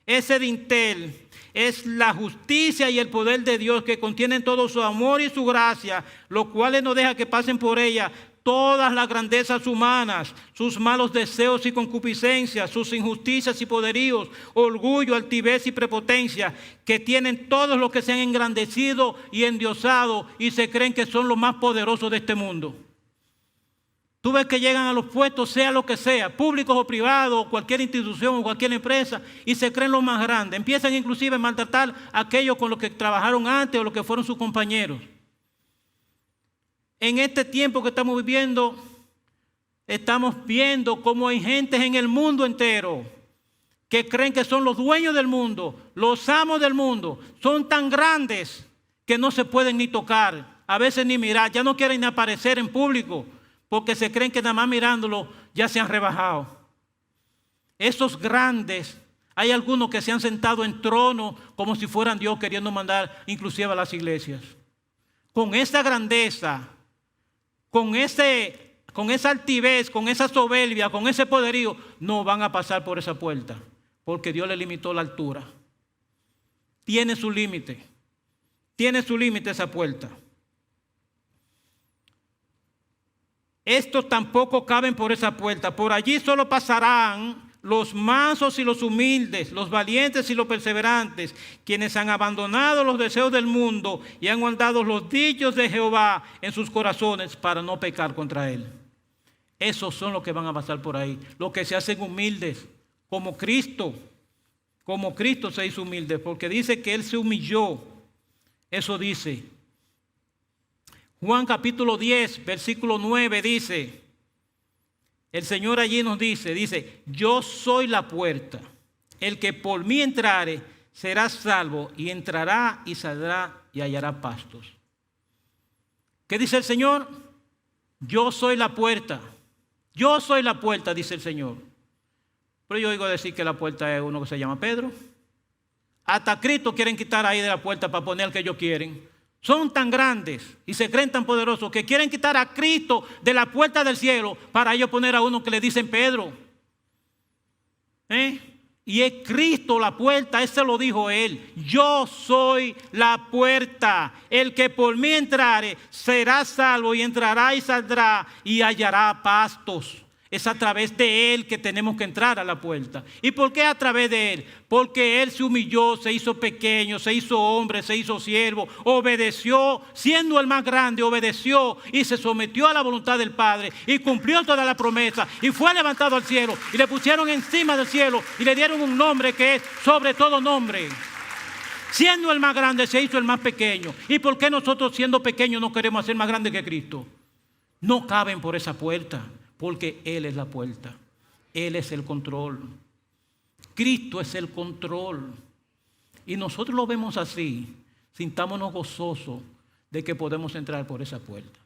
ese dintel es la justicia y el poder de Dios que contienen todo su amor y su gracia, los cuales no deja que pasen por ella todas las grandezas humanas, sus malos deseos y concupiscencias, sus injusticias y poderíos, orgullo, altivez y prepotencia, que tienen todos los que se han engrandecido y endiosado y se creen que son los más poderosos de este mundo. Tú ves que llegan a los puestos, sea lo que sea, públicos o privados, cualquier institución o cualquier empresa, y se creen los más grandes. Empiezan inclusive a maltratar a aquellos con los que trabajaron antes o los que fueron sus compañeros. En este tiempo que estamos viviendo, estamos viendo cómo hay gentes en el mundo entero que creen que son los dueños del mundo, los amos del mundo. Son tan grandes que no se pueden ni tocar, a veces ni mirar, ya no quieren ni aparecer en público, porque se creen que nada más mirándolo ya se han rebajado. Esos grandes, hay algunos que se han sentado en trono como si fueran Dios, queriendo mandar inclusive a las iglesias. Con esa grandeza, con esa altivez, con esa soberbia, con ese poderío, no van a pasar por esa puerta, porque Dios le limitó la altura. Tiene su límite esa puerta. Estos tampoco caben por esa puerta. Por allí solo pasarán los mansos y los humildes, los valientes y los perseverantes, quienes han abandonado los deseos del mundo y han guardado los dichos de Jehová en sus corazones para no pecar contra él. Esos son los que van a pasar por ahí, los que se hacen humildes, como Cristo se hizo humilde, porque dice que él se humilló. Eso dice. Juan capítulo 10, versículo 9 dice, el Señor allí nos dice, yo soy la puerta, el que por mí entrare será salvo, y entrará y saldrá y hallará pastos. ¿Qué dice el Señor? Yo soy la puerta, dice el Señor. Pero yo oigo decir que la puerta es uno que se llama Pedro. Hasta Cristo quieren quitar ahí de la puerta para poner al que ellos quieren. Son tan grandes y se creen tan poderosos que quieren quitar a Cristo de la puerta del cielo para ellos poner a uno que le dicen Pedro. Y es Cristo la puerta, eso lo dijo él. Yo soy la puerta. El que por mí entrare será salvo, y entrará y saldrá y hallará pastos. Es a través de él que tenemos que entrar a la puerta. ¿Y por qué a través de él? Porque él se humilló, se hizo pequeño, se hizo hombre, se hizo siervo, obedeció, siendo el más grande, obedeció y se sometió a la voluntad del Padre y cumplió toda la promesa y fue levantado al cielo y le pusieron encima del cielo y le dieron un nombre que es sobre todo nombre. Siendo el más grande, se hizo el más pequeño. ¿Y por qué nosotros, siendo pequeños, no queremos ser más grandes que Cristo? No caben por esa puerta. Porque Él es la puerta, Él es el control, Cristo es el control. Y nosotros lo vemos así, sintámonos gozosos de que podemos entrar por esa puerta,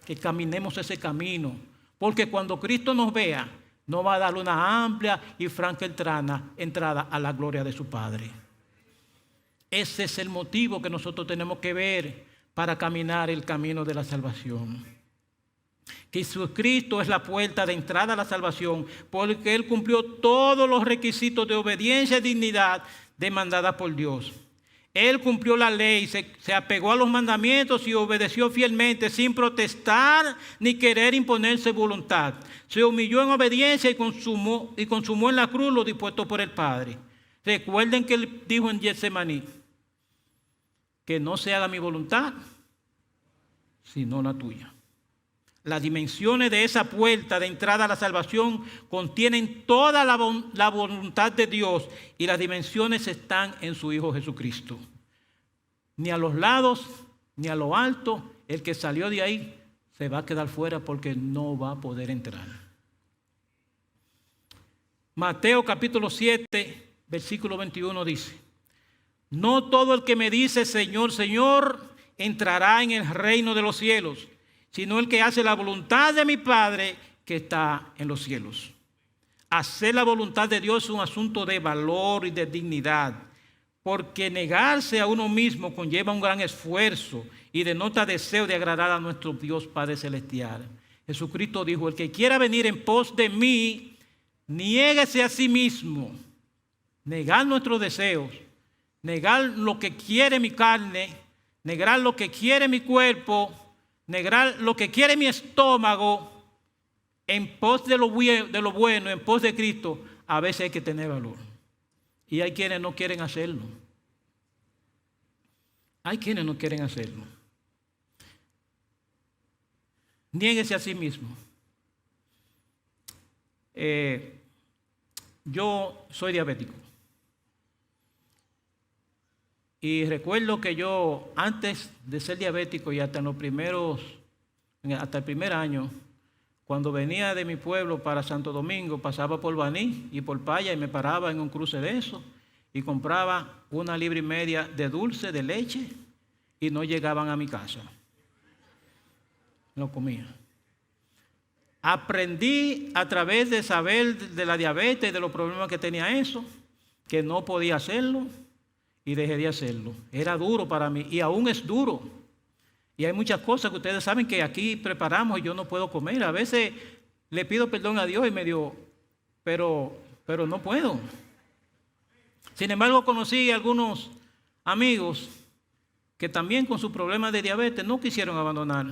que caminemos ese camino, porque cuando Cristo nos vea, nos va a dar una amplia y franca entrada a la gloria de su Padre. Ese es el motivo que nosotros tenemos que ver para caminar el camino de la salvación. Que Jesucristo es la puerta de entrada a la salvación, porque Él cumplió todos los requisitos de obediencia y dignidad demandadas por Dios. Él cumplió la ley, se apegó a los mandamientos y obedeció fielmente sin protestar ni querer imponerse voluntad. Se humilló en obediencia y consumó en la cruz lo dispuesto por el Padre. Recuerden que Él dijo en Getsemaní, que no se haga mi voluntad, sino la tuya. Las dimensiones de esa puerta de entrada a la salvación contienen toda la voluntad de Dios, y las dimensiones están en su Hijo Jesucristo. Ni a los lados, ni a lo alto, el que salió de ahí se va a quedar fuera porque no va a poder entrar. Mateo capítulo 7, versículo 21 dice, no todo el que me dice Señor, Señor, entrará en el reino de los cielos, sino el que hace la voluntad de mi Padre que está en los cielos. Hacer la voluntad de Dios es un asunto de valor y de dignidad, porque negarse a uno mismo conlleva un gran esfuerzo y denota deseo de agradar a nuestro Dios Padre Celestial. Jesucristo dijo, el que quiera venir en pos de mí, niéguese a sí mismo. Negar nuestros deseos, negar lo que quiere mi carne, negar lo que quiere mi cuerpo, negar lo que quiere mi estómago en pos de lo bueno, en pos de Cristo. A veces hay que tener valor. Y hay quienes no quieren hacerlo. Hay quienes no quieren hacerlo. Niéguese a sí mismo. Yo soy diabético. Y recuerdo que yo, antes de ser diabético y hasta el primer año, cuando venía de mi pueblo para Santo Domingo, pasaba por Baní y por Paya y me paraba en un cruce de eso y compraba 1,5 libras de dulce de leche y no llegaban a mi casa. No comía. Aprendí a través de saber de la diabetes y de los problemas que tenía eso, que no podía hacerlo. Y dejé de hacerlo. Era duro para mí y aún es duro. Y hay muchas cosas que ustedes saben que aquí preparamos y yo no puedo comer. A veces le pido perdón a Dios y me digo, pero no puedo. Sin embargo, conocí a algunos amigos que también con sus problemas de diabetes no quisieron abandonar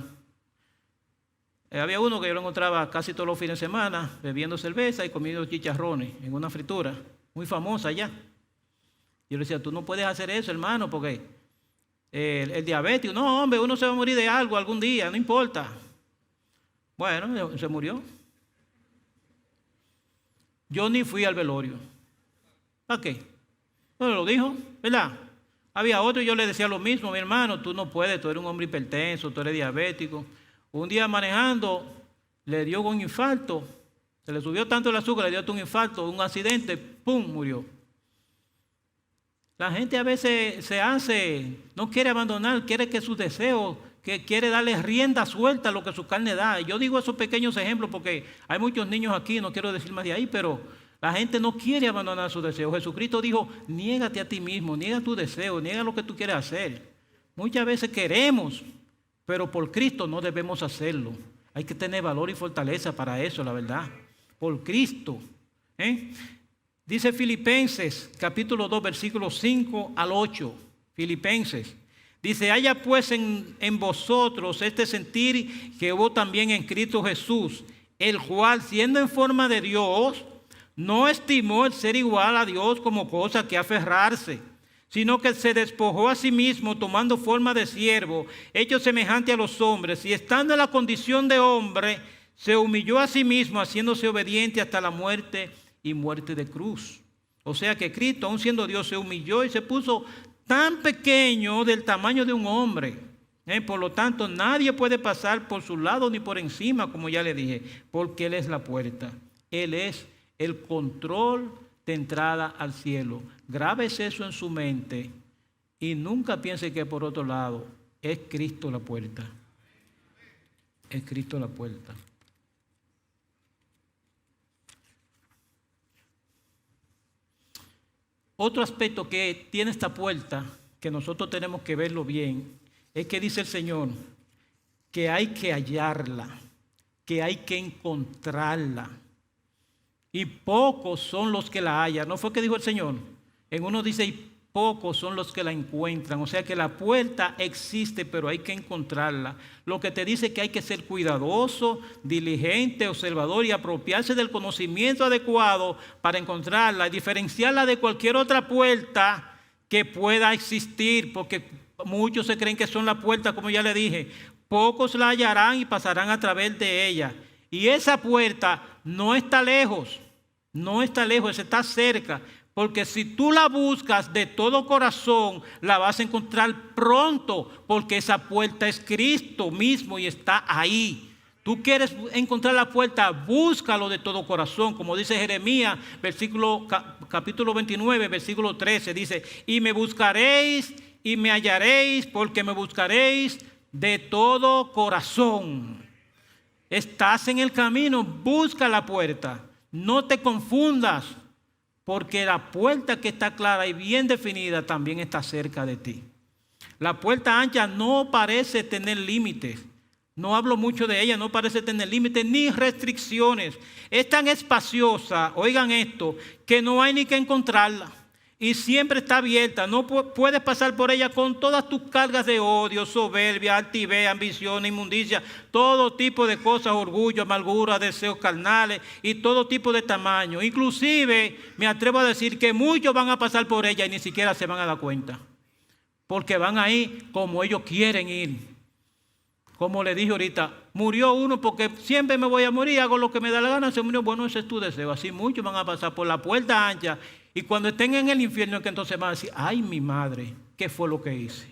Había uno que yo lo encontraba casi todos los fines de semana bebiendo cerveza y comiendo chicharrones en una fritura muy famosa allá. Yo le decía, tú no puedes hacer eso, hermano, porque el diabético, no, hombre, uno se va a morir de algo algún día, no importa. Bueno, se murió. Yo ni fui al velorio. ¿Para qué? No lo dijo, ¿verdad? Había otro y yo le decía lo mismo, mi hermano, tú no puedes, tú eres un hombre hipertenso, tú eres diabético. Un día manejando, le dio un infarto, se le subió tanto el azúcar, le dio un infarto, un accidente, ¡pum!, murió. La gente a veces no quiere abandonar, quiere que sus deseos, que quiere darle rienda suelta a lo que su carne da. Yo digo esos pequeños ejemplos porque hay muchos niños aquí, no quiero decir más de ahí, pero la gente no quiere abandonar sus deseos. Jesucristo dijo, niégate a ti mismo, niega tus deseos, niega lo que tú quieres hacer. Muchas veces queremos, pero por Cristo no debemos hacerlo. Hay que tener valor y fortaleza para eso, la verdad. Por Cristo. Dice Filipenses, capítulo 2, versículos 5 al 8. Filipenses. Dice, haya pues en vosotros este sentir que hubo también en Cristo Jesús, el cual, siendo en forma de Dios, no estimó el ser igual a Dios como cosa que aferrarse, sino que se despojó a sí mismo, tomando forma de siervo, hecho semejante a los hombres, y estando en la condición de hombre, se humilló a sí mismo, haciéndose obediente hasta la muerte y muerte de cruz. O sea que Cristo, aun siendo Dios, se humilló y se puso tan pequeño del tamaño de un hombre. Por lo tanto, nadie puede pasar por su lado ni por encima, como ya le dije, porque Él es la puerta. Él es el control de entrada al cielo. Grábese eso en su mente y nunca piense que por otro lado es Cristo la puerta. Es Cristo la puerta. Otro aspecto que tiene esta puerta, que nosotros tenemos que verlo bien, es que dice el Señor que hay que hallarla, que hay que encontrarla. Y pocos son los que la hallan. ¿No fue que dijo el Señor? En uno dice, y pocos son los que la encuentran. O sea que la puerta existe, pero hay que encontrarla. Lo que te dice que hay que ser cuidadoso, diligente, observador y apropiarse del conocimiento adecuado para encontrarla y diferenciarla de cualquier otra puerta que pueda existir, porque muchos se creen que son la puerta, como ya le dije. Pocos la hallarán y pasarán a través de ella. Y esa puerta no está lejos, está cerca. Porque si tú la buscas de todo corazón, la vas a encontrar pronto, porque esa puerta es Cristo mismo y está ahí. Tú quieres encontrar la puerta, búscalo de todo corazón, como dice Jeremías, capítulo 29, versículo 13, dice, y me buscaréis y me hallaréis, porque me buscaréis de todo corazón. Estás en el camino, busca la puerta, no te confundas. Porque la puerta que está clara y bien definida también está cerca de ti. La puerta ancha no parece tener límites. No hablo mucho de ella, no parece tener límites ni restricciones. Es tan espaciosa, oigan esto, que no hay ni que encontrarla. Y siempre está abierta. No puedes pasar por ella con todas tus cargas de odio, soberbia, altivez, ambición, inmundicia, todo tipo de cosas, orgullo, amargura, deseos carnales y todo tipo de tamaño. Inclusive me atrevo a decir que muchos van a pasar por ella y ni siquiera se van a dar cuenta. Porque van ahí como ellos quieren ir. Como le dije ahorita, murió uno porque siempre me voy a morir, hago lo que me da la gana, se murió. Bueno, ese es tu deseo. Así muchos van a pasar por la puerta ancha. Y cuando estén en el infierno, que entonces van a decir, ay, mi madre, ¿qué fue lo que hice?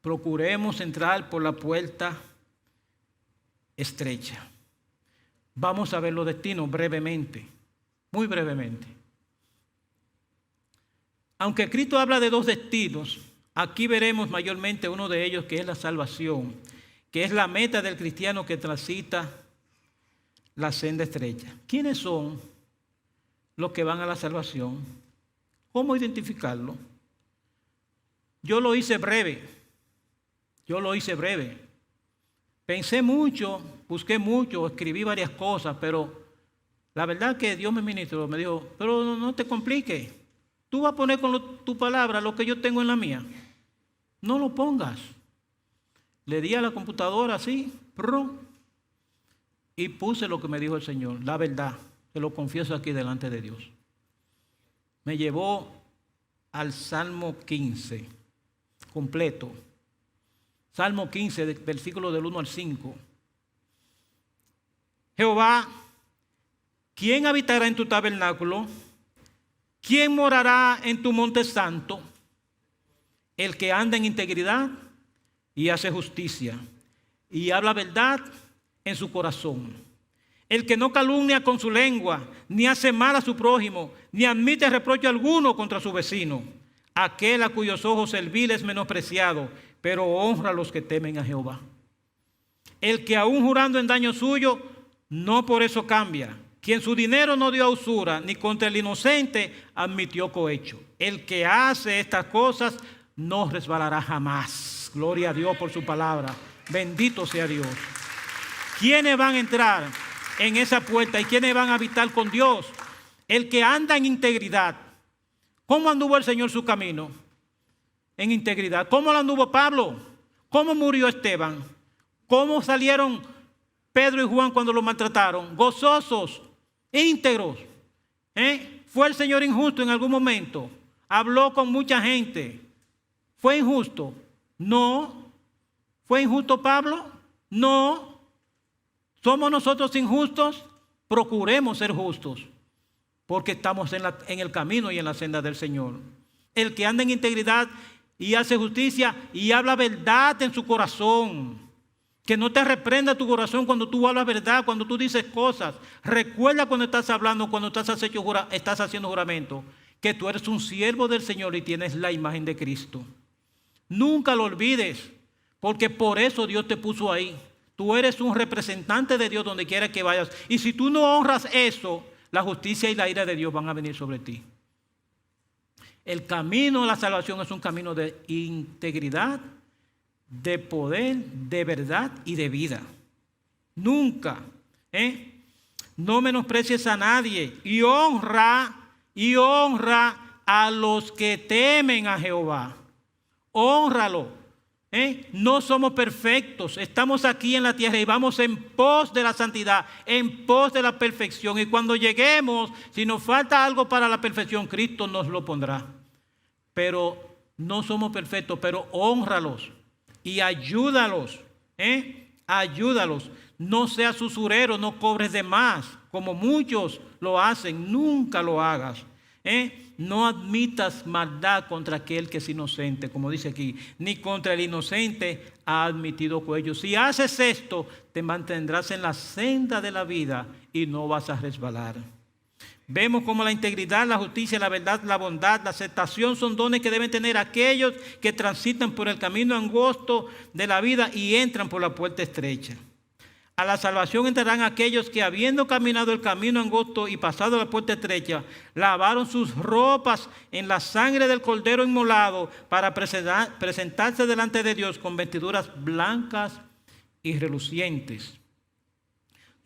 Procuremos entrar por la puerta estrecha. Vamos a ver los destinos brevemente, muy brevemente. Aunque Cristo habla de dos destinos, aquí veremos mayormente uno de ellos, que es la salvación, que es la meta del cristiano que transita la senda estrecha. ¿Quiénes son los que van a la salvación? ¿Cómo identificarlo? Yo lo hice breve. Pensé mucho, busqué mucho, escribí varias cosas, pero la verdad que Dios me ministró, me dijo, pero no te compliques. Tú vas a poner con tu palabra lo que yo tengo en la mía. No lo pongas. Le di a la computadora así, y puse lo que me dijo el Señor, la verdad, se lo confieso aquí delante de Dios. Me llevó al Salmo 15, completo. Salmo 15, versículo del 1 al 5. Jehová, ¿quién habitará en tu tabernáculo? ¿Quién morará en tu monte santo? El que anda en integridad y hace justicia y habla verdad en su corazón. El que no calumnia con su lengua, ni hace mal a su prójimo, ni admite reproche alguno contra su vecino. Aquel a cuyos ojos el vil es menospreciado, pero honra a los que temen a Jehová. El que aún jurando en daño suyo, no por eso cambia. Quien su dinero no dio a usura, ni contra el inocente admitió cohecho. El que hace estas cosas no resbalará jamás. Gloria a Dios por su palabra. Bendito sea Dios. ¿Quiénes van a entrar en esa puerta y quiénes van a habitar con Dios? El que anda en integridad. ¿Cómo anduvo el Señor su camino? En integridad. ¿Cómo lo anduvo Pablo? ¿Cómo murió Esteban? ¿Cómo salieron Pedro y Juan cuando lo maltrataron? Gozosos, íntegros. ¿Fue el Señor injusto en algún momento? ¿Habló con mucha gente? ¿Fue injusto? No. ¿Fue injusto Pablo? No. ¿Somos nosotros injustos? Procuremos ser justos, porque estamos en el camino y en la senda del Señor. El que anda en integridad y hace justicia y habla verdad en su corazón. Que no te reprenda tu corazón cuando tú hablas verdad, cuando tú dices cosas. Recuerda cuando estás hablando, cuando estás haciendo juramento, que tú eres un siervo del Señor y tienes la imagen de Cristo. Nunca lo olvides, porque por eso Dios te puso ahí. Tú eres un representante de Dios donde quiera que vayas. Y si tú no honras eso, la justicia y la ira de Dios van a venir sobre ti. El camino a la salvación es un camino de integridad, de poder, de verdad y de vida. Nunca, no menosprecies a nadie y honra a los que temen a Jehová. Hónralo. No somos perfectos, estamos aquí en la tierra y vamos en pos de la santidad, en pos de la perfección. Y cuando lleguemos, si nos falta algo para la perfección, Cristo nos lo pondrá. Pero no somos perfectos, pero hónralos y ayúdalos. Ayúdalos. No seas usurero, no cobres de más, como muchos lo hacen. Nunca lo hagas. No admitas maldad contra aquel que es inocente, como dice aquí, ni contra el inocente ha admitido cohecho. Si haces esto, te mantendrás en la senda de la vida y no vas a resbalar. Vemos como la integridad, la justicia, la verdad, la bondad, la aceptación son dones que deben tener aquellos que transitan por el camino angosto de la vida y entran por la puerta estrecha. A la salvación entrarán aquellos que, habiendo caminado el camino angosto y pasado la puerta estrecha, lavaron sus ropas en la sangre del Cordero inmolado para presentarse delante de Dios con vestiduras blancas y relucientes.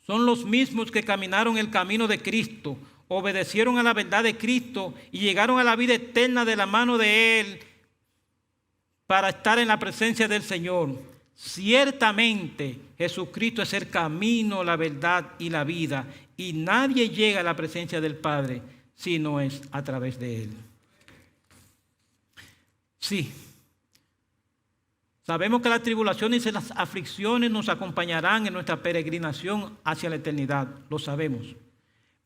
Son los mismos que caminaron el camino de Cristo, obedecieron a la verdad de Cristo y llegaron a la vida eterna de la mano de Él para estar en la presencia del Señor. Ciertamente Jesucristo es el camino, la verdad y la vida, y nadie llega a la presencia del Padre si no es a través de Él. Sí, sabemos que las tribulaciones y las aflicciones nos acompañarán en nuestra peregrinación hacia la eternidad, lo sabemos,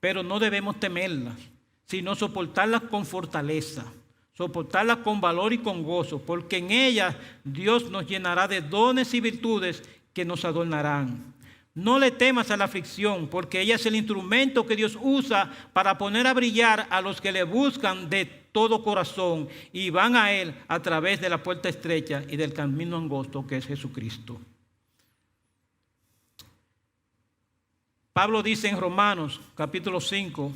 pero no debemos temerlas, sino soportarlas con fortaleza. Soportarlas con valor y con gozo, porque en ellas Dios nos llenará de dones y virtudes que nos adornarán. No le temas a la aflicción, porque ella es el instrumento que Dios usa para poner a brillar a los que le buscan de todo corazón y van a Él a través de la puerta estrecha y del camino angosto que es Jesucristo. Pablo dice en Romanos capítulo 5,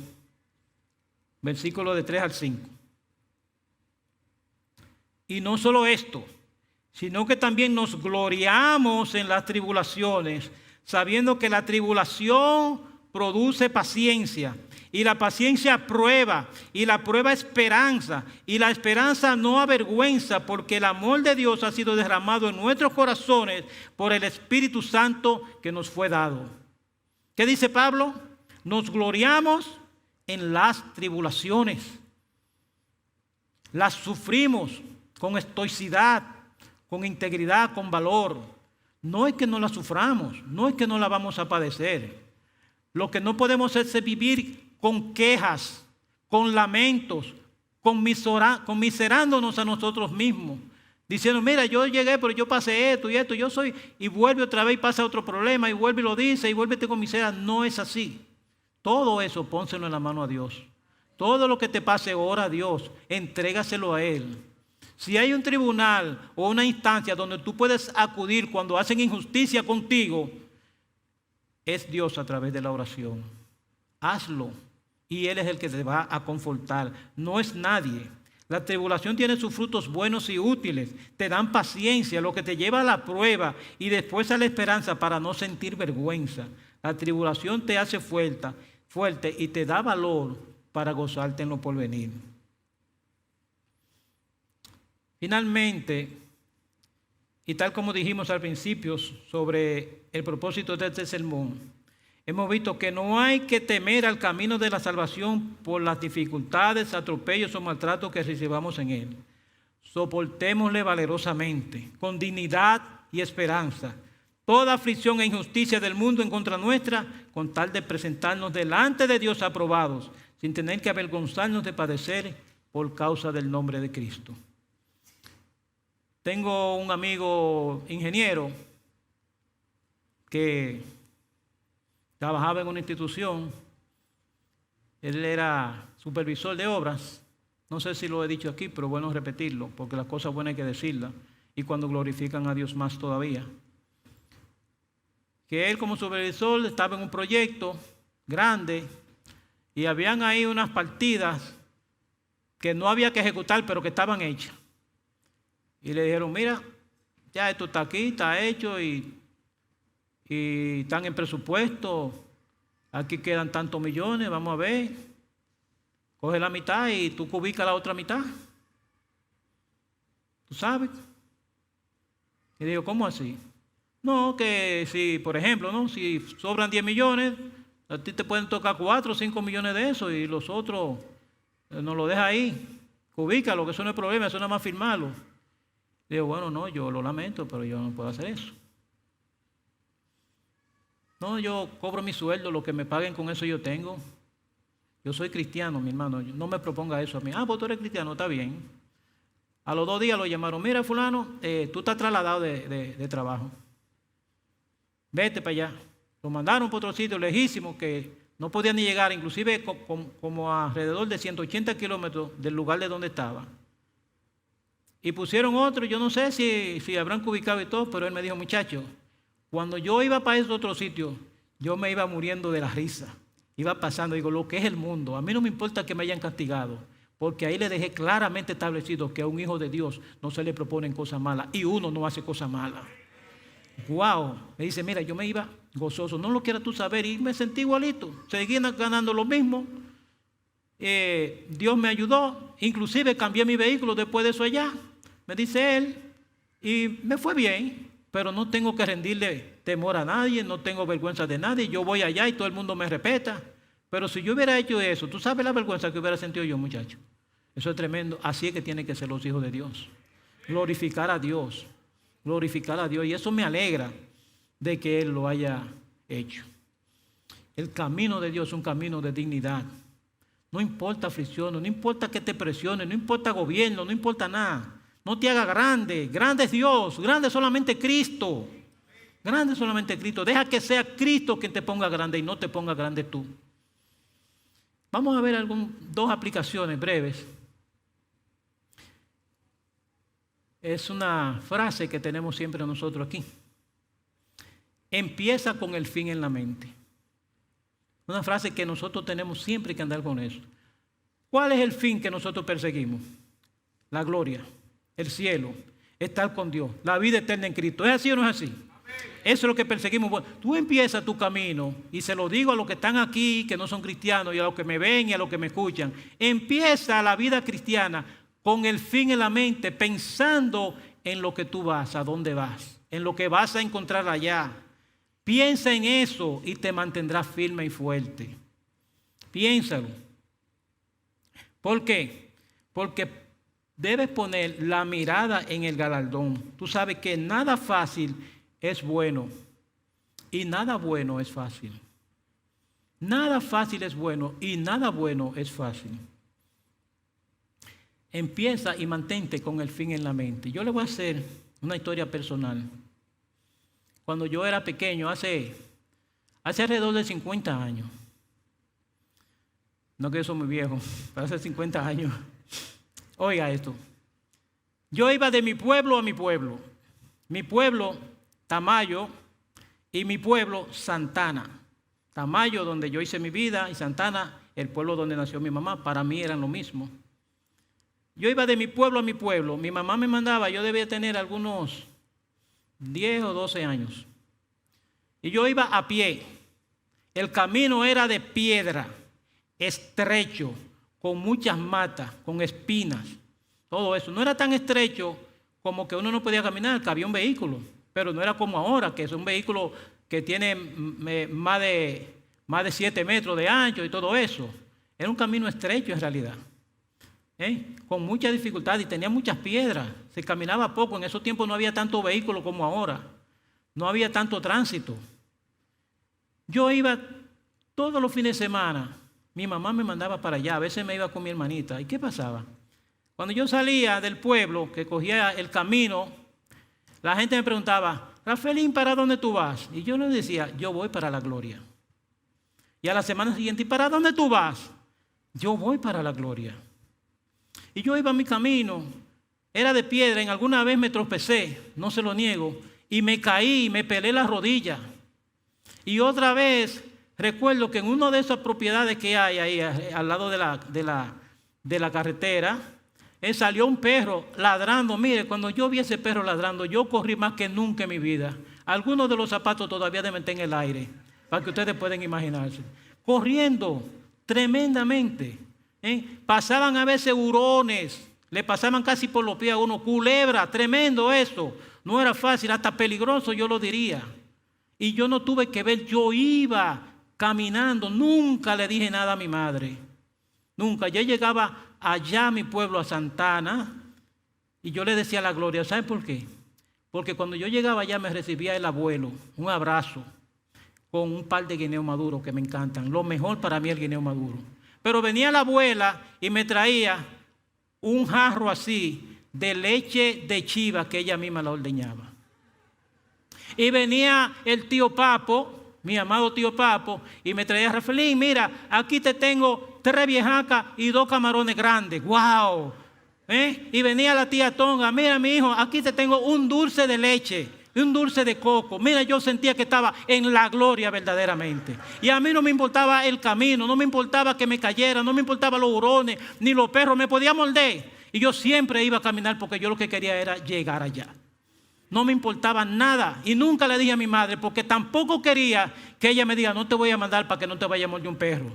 versículos de 3 al 5. Y no solo esto, sino que también nos gloriamos en las tribulaciones, sabiendo que la tribulación produce paciencia y la paciencia prueba, y la prueba esperanza, y la esperanza no avergüenza, porque el amor de Dios ha sido derramado en nuestros corazones por el Espíritu Santo que nos fue dado. ¿Qué dice Pablo? Nos gloriamos en las tribulaciones. Las sufrimos con estoicidad, con integridad, con valor. No es que no las suframos, no es que no las vamos a padecer. Lo que no podemos es vivir con quejas, con lamentos, conmiserándonos a nosotros mismos, diciendo, mira, yo llegué, pero yo pasé esto y esto, yo soy, y vuelve otra vez y pasa otro problema, y vuelve y lo dice, y vuelve y te conmisera. No es así. Todo eso pónselo en la mano a Dios. Todo lo que te pase, ora a Dios, entrégaselo a Él. Si hay un tribunal o una instancia donde tú puedes acudir cuando hacen injusticia contigo, es Dios a través de la oración. Hazlo y Él es el que te va a confortar. No es nadie. La tribulación tiene sus frutos buenos y útiles. Te dan paciencia, lo que te lleva a la prueba y después a la esperanza para no sentir vergüenza. La tribulación te hace fuerte y te da valor para gozarte en lo porvenir. Finalmente, y tal como dijimos al principio sobre el propósito de este sermón, hemos visto que no hay que temer al camino de la salvación por las dificultades, atropellos o maltratos que recibamos en él. Soportémosle valerosamente, con dignidad y esperanza, toda aflicción e injusticia del mundo en contra nuestra, con tal de presentarnos delante de Dios aprobados, sin tener que avergonzarnos de padecer por causa del nombre de Cristo. Tengo un amigo ingeniero que trabajaba en una institución. Él era supervisor de obras. No sé si lo he dicho aquí, pero bueno repetirlo, porque las cosas buenas hay que decirlas. Y cuando glorifican a Dios más todavía. Que él como supervisor estaba en un proyecto grande y habían ahí unas partidas que no había que ejecutar, pero que estaban hechas. Y le dijeron, mira, ya esto está aquí, está hecho y están en presupuesto. Aquí quedan tantos millones, vamos a ver. Coge la mitad y tú ubicas la otra mitad. ¿Tú sabes? Y digo, ¿cómo así? No, que si, por ejemplo, ¿no? Si sobran 10 millones, a ti te pueden tocar 4 o 5 millones de eso y los otros nos lo deja ahí. Ubícalo, que eso no es problema, eso nada más firmarlo. Digo, bueno, no, yo lo lamento, pero yo no puedo hacer eso. No, yo cobro mi sueldo, lo que me paguen con eso yo tengo. Yo soy cristiano, mi hermano, no me proponga eso a mí. Ah, pues tú eres cristiano, está bien. A los 2 días lo llamaron, mira fulano, tú estás trasladado de trabajo. Vete para allá. Lo mandaron por otro sitio lejísimo que no podía ni llegar, inclusive como alrededor de 180 kilómetros del lugar de donde estaba. Y pusieron otro, yo no sé si habrán ubicado y todo, pero él me dijo, muchacho, cuando yo iba para ese otro sitio, yo me iba muriendo de la risa. Iba pasando, digo, lo que es el mundo. A mí no me importa que me hayan castigado, porque ahí le dejé claramente establecido que a un hijo de Dios no se le proponen cosas malas y uno no hace cosas malas. Wow, me dice, mira, yo me iba gozoso, no lo quieras tú saber, y me sentí igualito, seguí ganando lo mismo. Dios me ayudó, inclusive cambié mi vehículo después de eso allá, me dice él, y me fue bien, pero no tengo que rendirle temor a nadie, no tengo vergüenza de nadie, yo voy allá y todo el mundo me respeta. Pero si yo hubiera hecho eso, tú sabes la vergüenza que hubiera sentido yo, muchacho. Eso es tremendo, así es que tienen que ser los hijos de Dios, glorificar a Dios, y eso me alegra de que Él lo haya hecho. El camino de Dios es un camino de dignidad. No importa aflicciones, no importa que te presiones, no importa gobierno, no importa nada. No te haga grande, grande es Dios, grande es solamente Cristo. Grande es solamente Cristo. Deja que sea Cristo quien te ponga grande y no te ponga grande tú. Vamos a ver 2 aplicaciones breves. Es una frase que tenemos siempre nosotros aquí. Empieza con el fin en la mente. Una frase que nosotros tenemos siempre que andar con eso. ¿Cuál es el fin que nosotros perseguimos? La gloria, el cielo, estar con Dios, la vida eterna en Cristo. ¿Es así o no es así? Amén. Eso es lo que perseguimos. Bueno, tú empiezas tu camino, y se lo digo a los que están aquí, que no son cristianos, y a los que me ven y a los que me escuchan. Empieza la vida cristiana con el fin en la mente, pensando en lo que tú vas, a dónde vas, en lo que vas a encontrar allá. Piensa en eso y te mantendrás firme y fuerte. Piénsalo. ¿Por qué? Porque debes poner la mirada en el galardón. Tú sabes que nada fácil es bueno y nada bueno es fácil. Nada fácil es bueno y nada bueno es fácil. Empieza y mantente con el fin en la mente. Yo le voy a hacer una historia personal. Cuando yo era pequeño, hace alrededor de 50 años. No que yo soy muy viejo, pero hace 50 años. Oiga esto. Yo iba de mi pueblo a mi pueblo. Mi pueblo, Tamayo, y mi pueblo, Santana. Tamayo, donde yo hice mi vida, y Santana, el pueblo donde nació mi mamá. Para mí eran lo mismo. Yo iba de mi pueblo a mi pueblo. Mi mamá me mandaba, yo debía tener algunos 10 o 12 años. Y yo iba a pie. El camino era de piedra, estrecho, con muchas matas, con espinas. Todo eso. No era tan estrecho como que uno no podía caminar, que había un vehículo. Pero no era como ahora, que es un vehículo que tiene más de 7 metros de ancho y todo eso. Era un camino estrecho en realidad. Con mucha dificultad y tenía muchas piedras. Se caminaba poco. En esos tiempos no había tanto vehículo como ahora. No había tanto tránsito. Yo iba todos los fines de semana. Mi mamá me mandaba para allá. A veces me iba con mi hermanita. ¿Y qué pasaba? Cuando yo salía del pueblo, que cogía el camino, la gente me preguntaba, Rafaelín, ¿para dónde tú vas? Y yo les decía, yo voy para la gloria. Y a la semana siguiente, ¿y para dónde tú vas? Yo voy para la gloria. Y yo iba a mi camino, era de piedra, en alguna vez me tropecé, no se lo niego, y me caí y me pelé la rodilla. Y otra vez recuerdo que en una de esas propiedades que hay ahí al lado de la carretera, salió un perro ladrando. Mire, cuando yo vi ese perro ladrando, yo corrí más que nunca en mi vida. Algunos de los zapatos todavía deben estar en el aire, para que ustedes puedan imaginarse. Corriendo tremendamente. Pasaban a veces hurones, le pasaban casi por los pies a uno, culebra, tremendo eso. No era fácil, hasta peligroso yo lo diría. Y yo no tuve que ver, yo iba caminando, nunca le dije nada a mi madre. Nunca. Yo llegaba allá a mi pueblo, a Santana, y yo le decía la gloria. ¿Saben por qué? Porque cuando yo llegaba allá me recibía el abuelo, un abrazo, con un par de guineos maduros que me encantan. Lo mejor para mí es el guineo maduro. Pero venía la abuela y me traía un jarro así de leche de chiva que ella misma la ordeñaba. Y venía el tío Papo, mi amado tío Papo, y me traía, Rafaelín, mira, aquí te tengo 3 viejacas y 2 camarones grandes. ¡Wow! Y venía la tía Tonga, mira mi hijo, aquí te tengo un dulce de leche y un dulce de coco. Mira, yo sentía que estaba en la gloria verdaderamente. Y a mí no me importaba el camino, no me importaba que me cayera, no me importaba los hurones, ni los perros, me podía morder. Y yo siempre iba a caminar porque yo lo que quería era llegar allá. No me importaba nada. Y nunca le dije a mi madre, porque tampoco quería que ella me diga, no te voy a mandar para que no te vaya a morder un perro.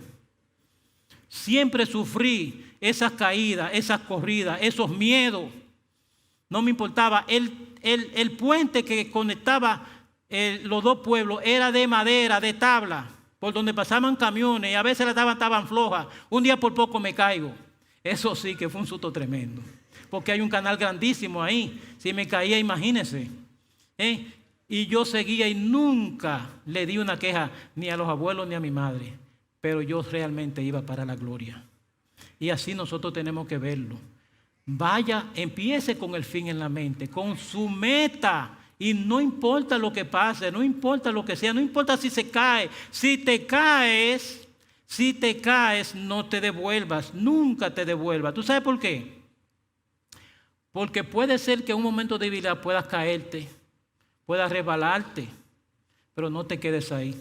Siempre sufrí esas caídas, esas corridas, esos miedos. No me importaba. El puente que conectaba los dos pueblos era de madera, de tabla, por donde pasaban camiones y a veces las tablas estaban flojas. Un día por poco me caigo. Eso sí que fue un susto tremendo, porque hay un canal grandísimo ahí. Si me caía, imagínense. Y yo seguía y nunca le di una queja ni a los abuelos ni a mi madre, pero yo realmente iba para la gloria. Y así nosotros tenemos que verlo. Vaya, empiece con el fin en la mente, con su meta. Y no importa lo que pase, no importa lo que sea, no importa si se cae. Si te caes, no te devuelvas, nunca te devuelvas. ¿Tú sabes por qué? Porque puede ser que en un momento de vida puedas caerte, puedas resbalarte, pero no te quedes ahí.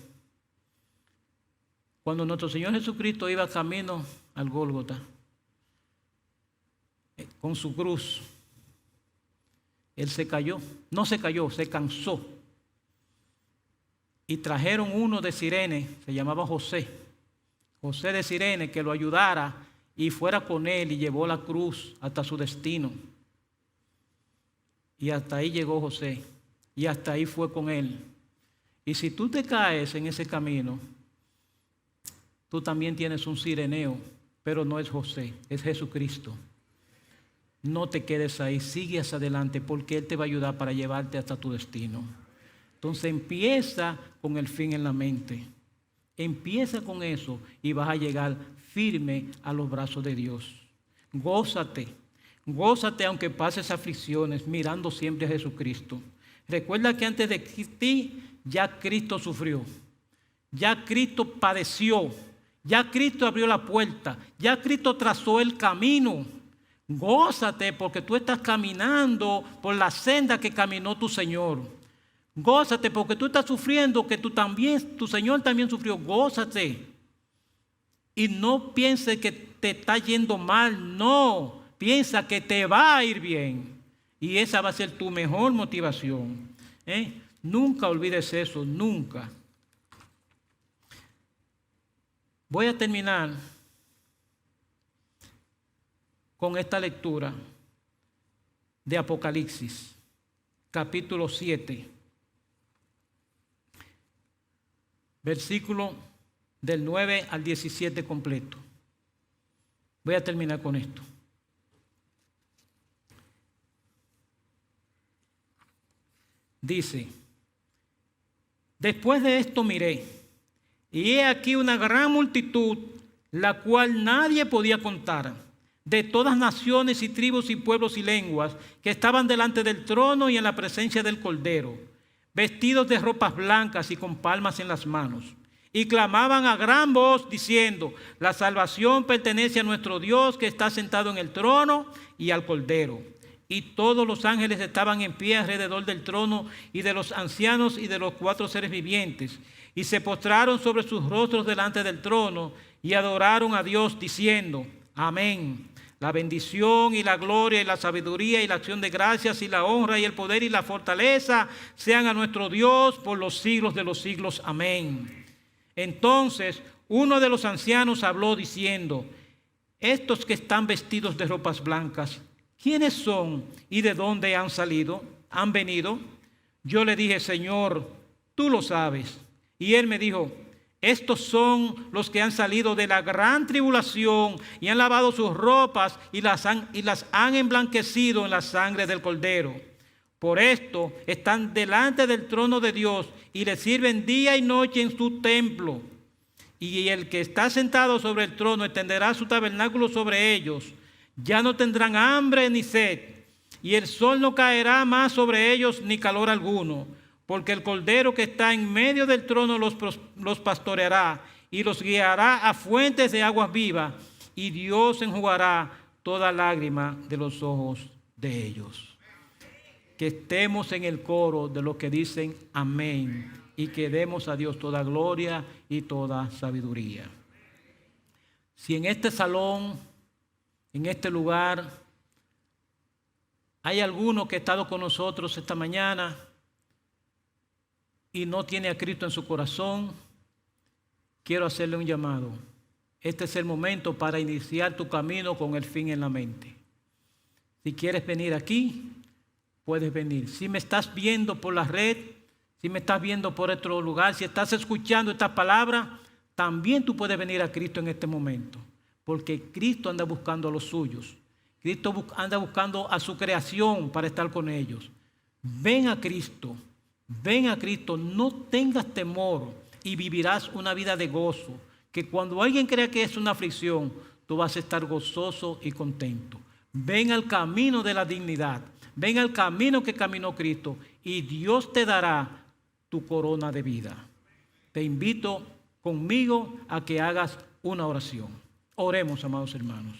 Cuando nuestro Señor Jesucristo iba camino al Gólgota, con su cruz, Él se cayó. No se cayó, se cansó. y trajeron uno de Cirene, se llamaba José de Cirene, que lo ayudara y fuera con él, y llevó la cruz hasta su destino. Y hasta ahí llegó José, y hasta ahí fue con él. Y si tú te caes en ese camino, tú también tienes un cireneo, pero no es José, es Jesucristo. No te quedes ahí, sigue hacia adelante, porque Él te va a ayudar para llevarte hasta tu destino. Entonces empieza con el fin en la mente. Empieza con eso y vas a llegar firme a los brazos de Dios. Gózate aunque pases aflicciones, mirando siempre a Jesucristo. Recuerda que antes de ti ya Cristo sufrió, ya Cristo padeció, ya Cristo abrió la puerta, ya Cristo trazó el camino. Gózate porque tú estás caminando por la senda que caminó tu Señor. Gózate porque tú estás sufriendo que tu Señor también sufrió. Gózate. Y no pienses que te está yendo mal, no. Piensa que te va a ir bien. Y esa va a ser tu mejor motivación. Nunca olvides eso, nunca. Voy a terminar con esta lectura de Apocalipsis, capítulo 7, versículo del 9 al 17 completo. Voy a terminar con esto. Dice: después de esto miré, y he aquí una gran multitud, la cual nadie podía contar, de todas naciones y tribus y pueblos y lenguas, que estaban delante del trono y en la presencia del Cordero, vestidos de ropas blancas y con palmas en las manos. Y clamaban a gran voz diciendo: la salvación pertenece a nuestro Dios, que está sentado en el trono, y al Cordero. Y todos los ángeles estaban en pie alrededor del trono y de los ancianos y de los 4 seres vivientes. Y se postraron sobre sus rostros delante del trono y adoraron a Dios diciendo: amén. La bendición y la gloria y la sabiduría y la acción de gracias y la honra y el poder y la fortaleza sean a nuestro Dios por los siglos de los siglos. Amén. Entonces uno de los ancianos habló diciendo: estos que están vestidos de ropas blancas, ¿quiénes son y de dónde han venido? Yo le dije: Señor, tú lo sabes. Y él me dijo: estos son los que han salido de la gran tribulación y han lavado sus ropas y las han emblanquecido en la sangre del Cordero. Por esto están delante del trono de Dios y le sirven día y noche en su templo. Y el que está sentado sobre el trono extenderá su tabernáculo sobre ellos. Ya no tendrán hambre ni sed, y el sol no caerá más sobre ellos ni calor alguno, porque el Cordero que está en medio del trono los pastoreará y los guiará a fuentes de aguas vivas, y Dios enjugará toda lágrima de los ojos de ellos. Que estemos en el coro de los que dicen amén, y que demos a Dios toda gloria y toda sabiduría. Si en este salón, en este lugar, hay alguno que ha estado con nosotros esta mañana y no tiene a Cristo en su corazón, quiero hacerle un llamado. Este es el momento para iniciar tu camino con el fin en la mente. Si quieres venir aquí, puedes venir. Si me estás viendo por la red, si me estás viendo por otro lugar, si estás escuchando estas palabras, también tú puedes venir a Cristo en este momento. Porque Cristo anda buscando a los suyos. Cristo anda buscando a su creación para estar con ellos. Ven a Cristo, no tengas temor y vivirás una vida de gozo. Que cuando alguien crea que es una aflicción, tú vas a estar gozoso y contento. Ven al camino de la dignidad, ven al camino que caminó Cristo y Dios te dará tu corona de vida. Te invito conmigo a que hagas una oración. Oremos, amados hermanos.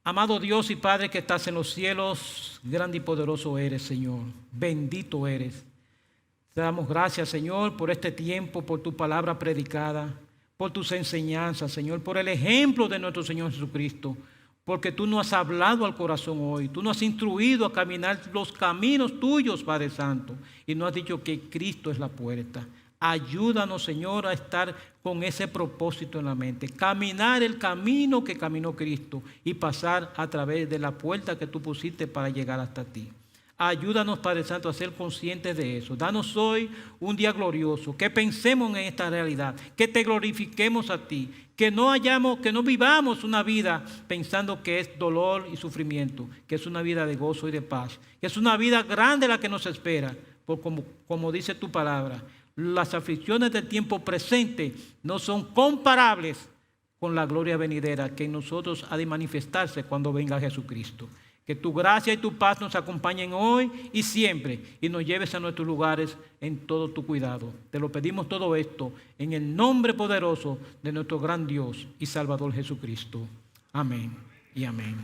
Amado Dios y Padre que estás en los cielos, grande y poderoso eres, Señor. Bendito eres. Te damos gracias, Señor, por este tiempo, por tu palabra predicada, por tus enseñanzas, Señor, por el ejemplo de nuestro Señor Jesucristo, porque tú nos has hablado al corazón hoy, tú nos has instruido a caminar los caminos tuyos, Padre Santo, y nos has dicho que Cristo es la puerta. Ayúdanos, Señor, a estar con ese propósito en la mente, caminar el camino que caminó Cristo y pasar a través de la puerta que tú pusiste para llegar hasta ti. Ayúdanos, Padre Santo, a ser conscientes de eso. Danos hoy un día glorioso, que pensemos en esta realidad, que te glorifiquemos a ti, que no vivamos una vida pensando que es dolor y sufrimiento, que es una vida de gozo y de paz, que es una vida grande la que nos espera, porque como dice tu palabra, las aflicciones del tiempo presente no son comparables con la gloria venidera que en nosotros ha de manifestarse cuando venga Jesucristo. Que tu gracia y tu paz nos acompañen hoy y siempre y nos lleves a nuestros lugares en todo tu cuidado. Te lo pedimos todo esto en el nombre poderoso de nuestro gran Dios y Salvador Jesucristo. Amén y amén.